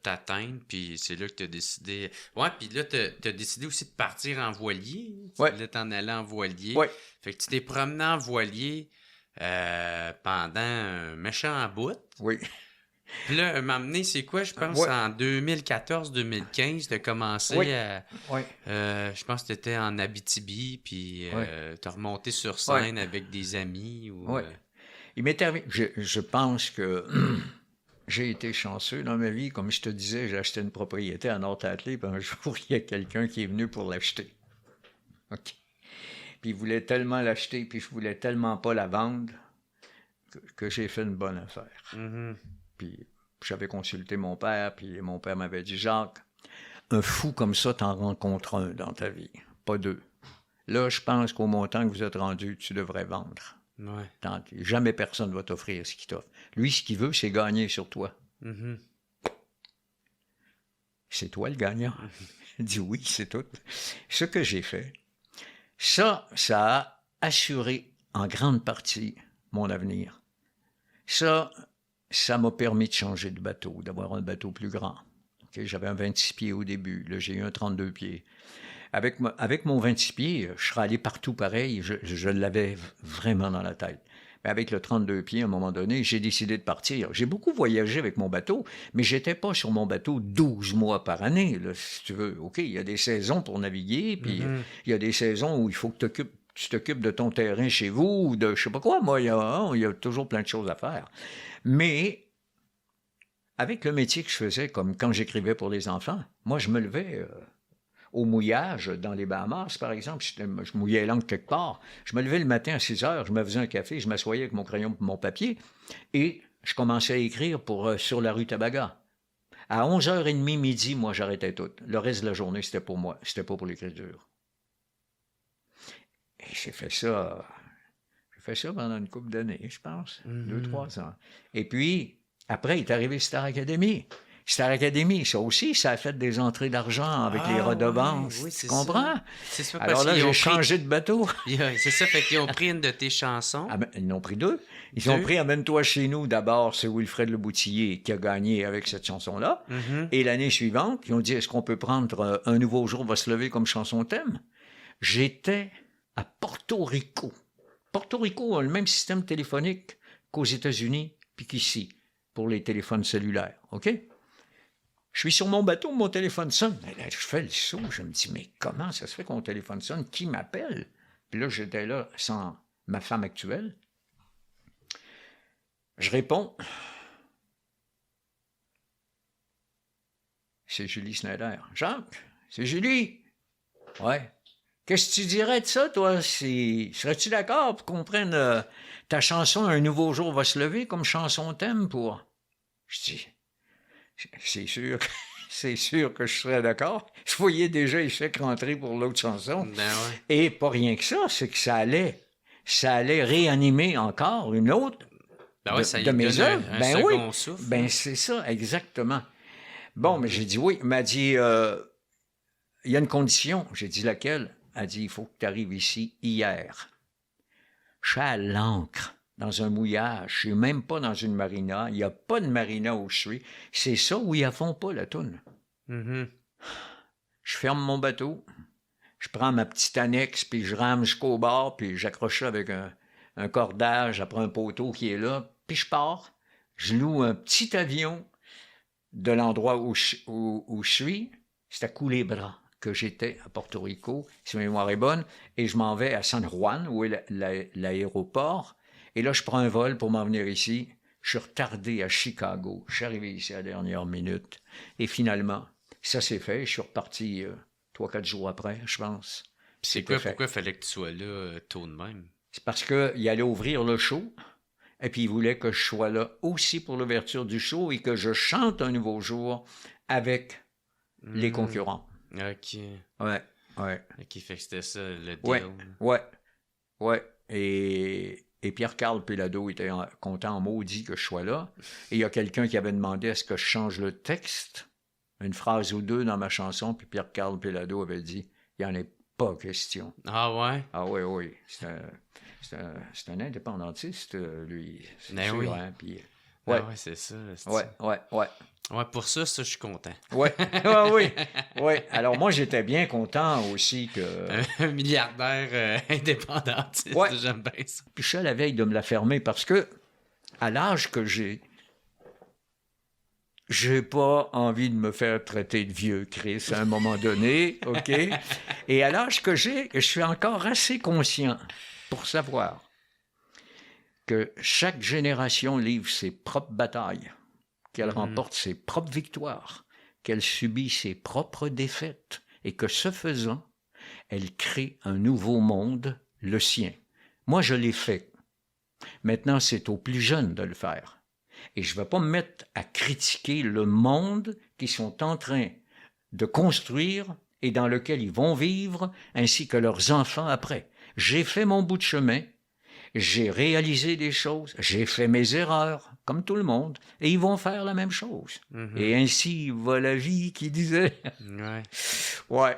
t'atteindre, puis c'est là que t'as décidé... Ouais, puis là, t'as décidé aussi de partir en voilier. Tu voulais t'en aller en voilier. Ouais. Fait que tu t'es promené en voilier pendant un méchant bout. Oui. Puis là, un moment donné, c'est quoi, je pense, en 2014-2015, t'as commencé à... je pense que t'étais en Abitibi, puis t'as remonté sur scène avec des amis. Il m'est arrivé... Je pense que j'ai été chanceux dans ma vie. Comme je te disais, j'ai acheté une propriété à North-Atlee, puis un jour, il y a quelqu'un qui est venu pour l'acheter. OK. Puis il voulait tellement l'acheter, puis je voulais tellement pas la vendre que j'ai fait une bonne affaire. Puis j'avais consulté mon père, puis mon père m'avait dit, Jacques, un fou comme ça, t'en rencontres un dans ta vie, pas deux. Là, je pense qu'au montant que vous êtes rendu, tu devrais vendre. Ouais. Jamais personne ne va t'offrir ce qu'il t'offre. Lui, ce qu'il veut, c'est gagner sur toi. C'est toi le gagnant. Il dit oui, c'est tout. Ce que j'ai fait, ça a assuré en grande partie mon avenir. Ça m'a permis de changer de bateau, d'avoir un bateau plus grand. Okay? J'avais un 26 pieds au début. Là, j'ai eu un 32 pieds. Avec mon 26 pieds, je serais allé partout pareil. Je l'avais vraiment dans la tête. Mais avec le 32 pieds, à un moment donné, j'ai décidé de partir. J'ai beaucoup voyagé avec mon bateau, mais j'étais pas sur mon bateau 12 mois par année, là, si tu veux. OK, il y a des saisons pour naviguer, puis il y a des saisons où il faut que tu t'occupes de ton terrain chez vous, ou de je sais pas quoi. Moi, il y a toujours plein de choses à faire. Mais avec le métier que je faisais, comme quand j'écrivais pour les enfants, moi, je me levais... au mouillage, dans les Bahamas, par exemple, je mouillais l'encre quelque part. Je me levais le matin à 6 heures, je me faisais un café, je m'assoyais avec mon crayon et mon papier, et je commençais à écrire sur la rue Tabaga. À 11h30, midi, moi, j'arrêtais tout. Le reste de la journée, c'était pour moi, c'était pas pour l'écriture. Et j'ai fait ça pendant une couple d'années, je pense, 2-3 ans. Et puis, après, il est arrivé Star Academy. Star Academy, ça aussi, ça a fait des entrées d'argent avec les redevances. Oui, tu comprends? C'est ça. Alors là, j'ai changé de bateau. C'est ça, fait qu'ils ont pris une de tes chansons. Ils en ont pris deux. Ils ont pris Amène-toi chez nous. D'abord, c'est Wilfred Leboutillier qui a gagné avec cette chanson-là. Et l'année suivante, ils ont dit, est-ce qu'on peut prendre Un nouveau jour va se lever comme chanson thème? J'étais à Porto Rico. Porto Rico a le même système téléphonique qu'aux États-Unis puis qu'ici pour les téléphones cellulaires. OK? Je suis sur mon bateau, mon téléphone sonne. Là, je fais le saut. Je me dis, mais comment ça se fait que mon téléphone sonne? Qui m'appelle? Puis là, j'étais là sans ma femme actuelle. Je réponds. C'est Julie Snyder. Jacques, c'est Julie. Ouais. Qu'est-ce que tu dirais de ça, toi? Serais-tu d'accord pour qu'on prenne ta chanson « Un nouveau jour va se lever » comme chanson thème pour... Je dis, c'est sûr, c'est sûr que je serais d'accord. Je voyais déjà Échec rentrer pour l'autre chanson. Ben ouais. Et pas rien que ça, c'est que ça allait réanimer encore une autre Ben ouais, ça y de mes donne œuvres. un Ben second oui, souffle. ben c'est ça, exactement. Bon, mais j'ai dit oui. Il m'a dit, il y a une condition. J'ai dit laquelle? Elle a dit, il faut que tu arrives ici hier. Je suis à l'ancre, dans un mouillage. Je suis même pas dans une marina. Il n'y a pas de marina où je suis. C'est ça où ils ne font pas la toune. Mhm. Je ferme mon bateau. Je prends ma petite annexe, puis je rame jusqu'au bord, puis j'accroche ça avec un cordage après un poteau qui est là. Puis je pars. Je loue un petit avion de l'endroit où je suis. C'est à Culebra que j'étais à Porto Rico, si ma mémoire est bonne, et je m'en vais à San Juan, où est l'aéroport. Et là, je prends un vol pour m'en venir ici. Je suis retardé à Chicago. Je suis arrivé ici à la dernière minute. Et finalement, ça s'est fait. Je suis reparti 3-4 jours après, je pense. C'est quoi, pourquoi il fallait que tu sois là tôt de même? C'est parce qu'il allait ouvrir le show. Et puis, il voulait que je sois là aussi pour l'ouverture du show et que je chante Un nouveau jour avec les concurrents. OK. Ouais. OK, fait que c'était ça, le Ouais, deal. ouais. Et Pierre-Carl Péladeau était content en maudit que je sois là. Et il y a quelqu'un qui avait demandé est-ce que je change le texte, une phrase ou deux dans ma chanson, puis Pierre-Carl Péladeau avait dit il n'y en a pas question. Ah ouais? Ah oui. C'est un indépendantiste, lui. C'est Ben sûr, oui. hein? Puis, Ouais, c'est ça. Ouais. Ouais, pour ça, je suis content. Ouais, oui. Alors, moi, j'étais bien content aussi que... Un milliardaire indépendantiste, Ouais. j'aime bien ça. Puis je suis à la veille de me la fermer parce que, à l'âge que j'ai pas envie de me faire traiter de vieux Chris à un moment donné, OK? Et à l'âge que j'ai, je suis encore assez conscient pour savoir que chaque génération livre ses propres batailles, qu'elle remporte ses propres victoires, qu'elle subit ses propres défaites, et que ce faisant, elle crée un nouveau monde, le sien. Moi, je l'ai fait. Maintenant, c'est aux plus jeunes de le faire. Et je ne vais pas me mettre à critiquer le monde qu'ils sont en train de construire et dans lequel ils vont vivre, ainsi que leurs enfants après. J'ai fait mon bout de chemin. J'ai réalisé des choses, j'ai fait mes erreurs, comme tout le monde, et ils vont faire la même chose. Et ainsi va la vie, qui disait. Ouais.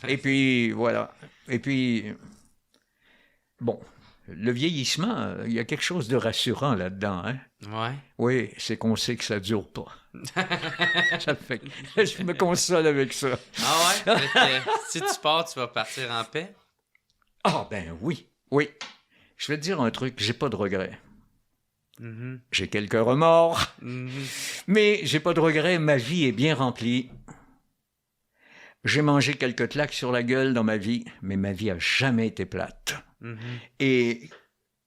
Et puis, voilà. Et puis, bon, le vieillissement, il y a quelque chose de rassurant là-dedans, hein? Ouais. Oui, c'est qu'on sait que ça dure pas. Ça fait que je me console avec ça. Ah ouais? Fait que, si tu pars, tu vas partir en paix? Ah ben oui. Je vais te dire un truc, j'ai pas de regrets. J'ai quelques remords, mais j'ai pas de regrets, ma vie est bien remplie. J'ai mangé quelques claques sur la gueule dans ma vie, mais ma vie a jamais été plate. Et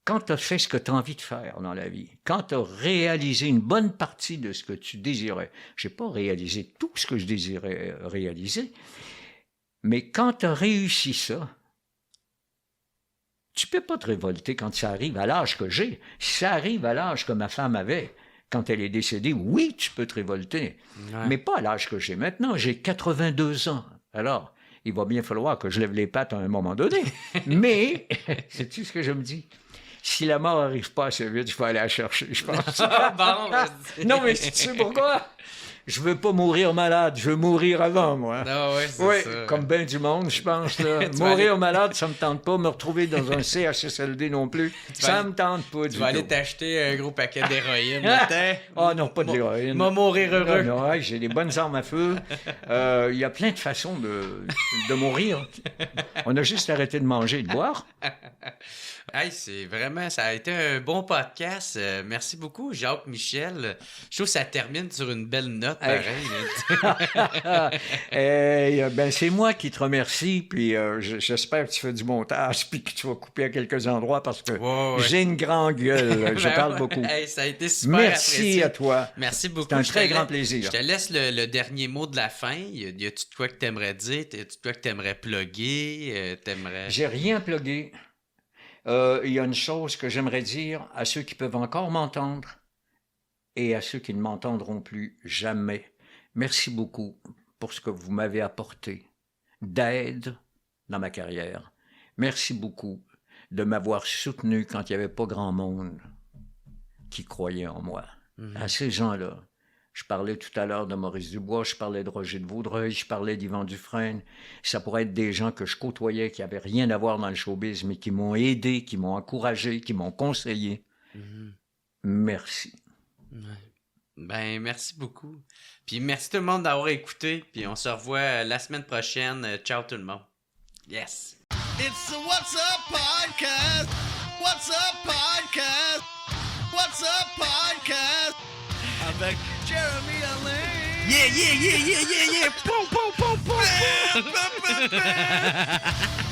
quand tu as fait ce que tu as envie de faire dans la vie, quand tu as réalisé une bonne partie de ce que tu désirais, j'ai pas réalisé tout ce que je désirais réaliser, mais quand tu as réussi ça, tu peux pas te révolter quand ça arrive à l'âge que j'ai. Si ça arrive à l'âge que ma femme avait, quand elle est décédée, oui, tu peux te révolter. Ouais. Mais pas à l'âge que j'ai maintenant. J'ai 82 ans. Alors, il va bien falloir que je lève les pattes à un moment donné. Mais, sais-tu ce que je me dis? Si la mort n'arrive pas assez vite, je vais aller la chercher, je pense. Bon, vas-y. Non, mais tu sais pourquoi? Je veux pas mourir malade, je veux mourir avant, moi. Ah ouais, c'est ça. Comme bien du monde, je pense. Là. Mourir malade, ça me tente pas. Me retrouver dans un CHSLD non plus, ça me tente pas du tout. Tu vas aller t'acheter un gros paquet d'héroïne. Ah non, pas de l'héroïne. M'a mourir heureux. Non, ouais, j'ai des bonnes armes à feu. Il y a plein de façons de mourir. On a juste arrêté de manger et de boire. Hey, c'est vraiment, ça a été un bon podcast. Merci beaucoup, Jacques Michel. Je trouve que ça termine sur une belle note, pareil. Ben, c'est moi qui te remercie, puis j'espère que tu fais du montage, puis que tu vas couper à quelques endroits parce que j'ai une grande gueule. Je parle beaucoup. Hey, ça a été super Merci apprécié. à toi. Merci beaucoup. C'est un très grand plaisir. Je te laisse le dernier mot de la fin. Y a-tu de quoi que t'aimerais dire? Y a-tu de quoi que t'aimerais plugger? J'ai rien plugué. Il y a une chose que j'aimerais dire à ceux qui peuvent encore m'entendre et à ceux qui ne m'entendront plus jamais. Merci beaucoup pour ce que vous m'avez apporté d'aide dans ma carrière. Merci beaucoup de m'avoir soutenu quand il n'y avait pas grand monde qui croyait en moi. À ces gens-là, je parlais tout à l'heure de Maurice Dubois, je parlais de Roger de Vaudreuil, je parlais d'Yvan Dufresne. Ça pourrait être des gens que je côtoyais, qui n'avaient rien à voir dans le showbiz, mais qui m'ont aidé, qui m'ont encouragé, qui m'ont conseillé. Merci. Ouais. Ben, merci beaucoup. Puis merci tout le monde d'avoir écouté. Puis on se revoit la semaine prochaine. Ciao tout le monde. Yes. It's the What's Up Podcast. What's Up Podcast. What's Up Podcast. Avec Jeremy Alain. Yeah. Poum, poum, poum, poum, poum.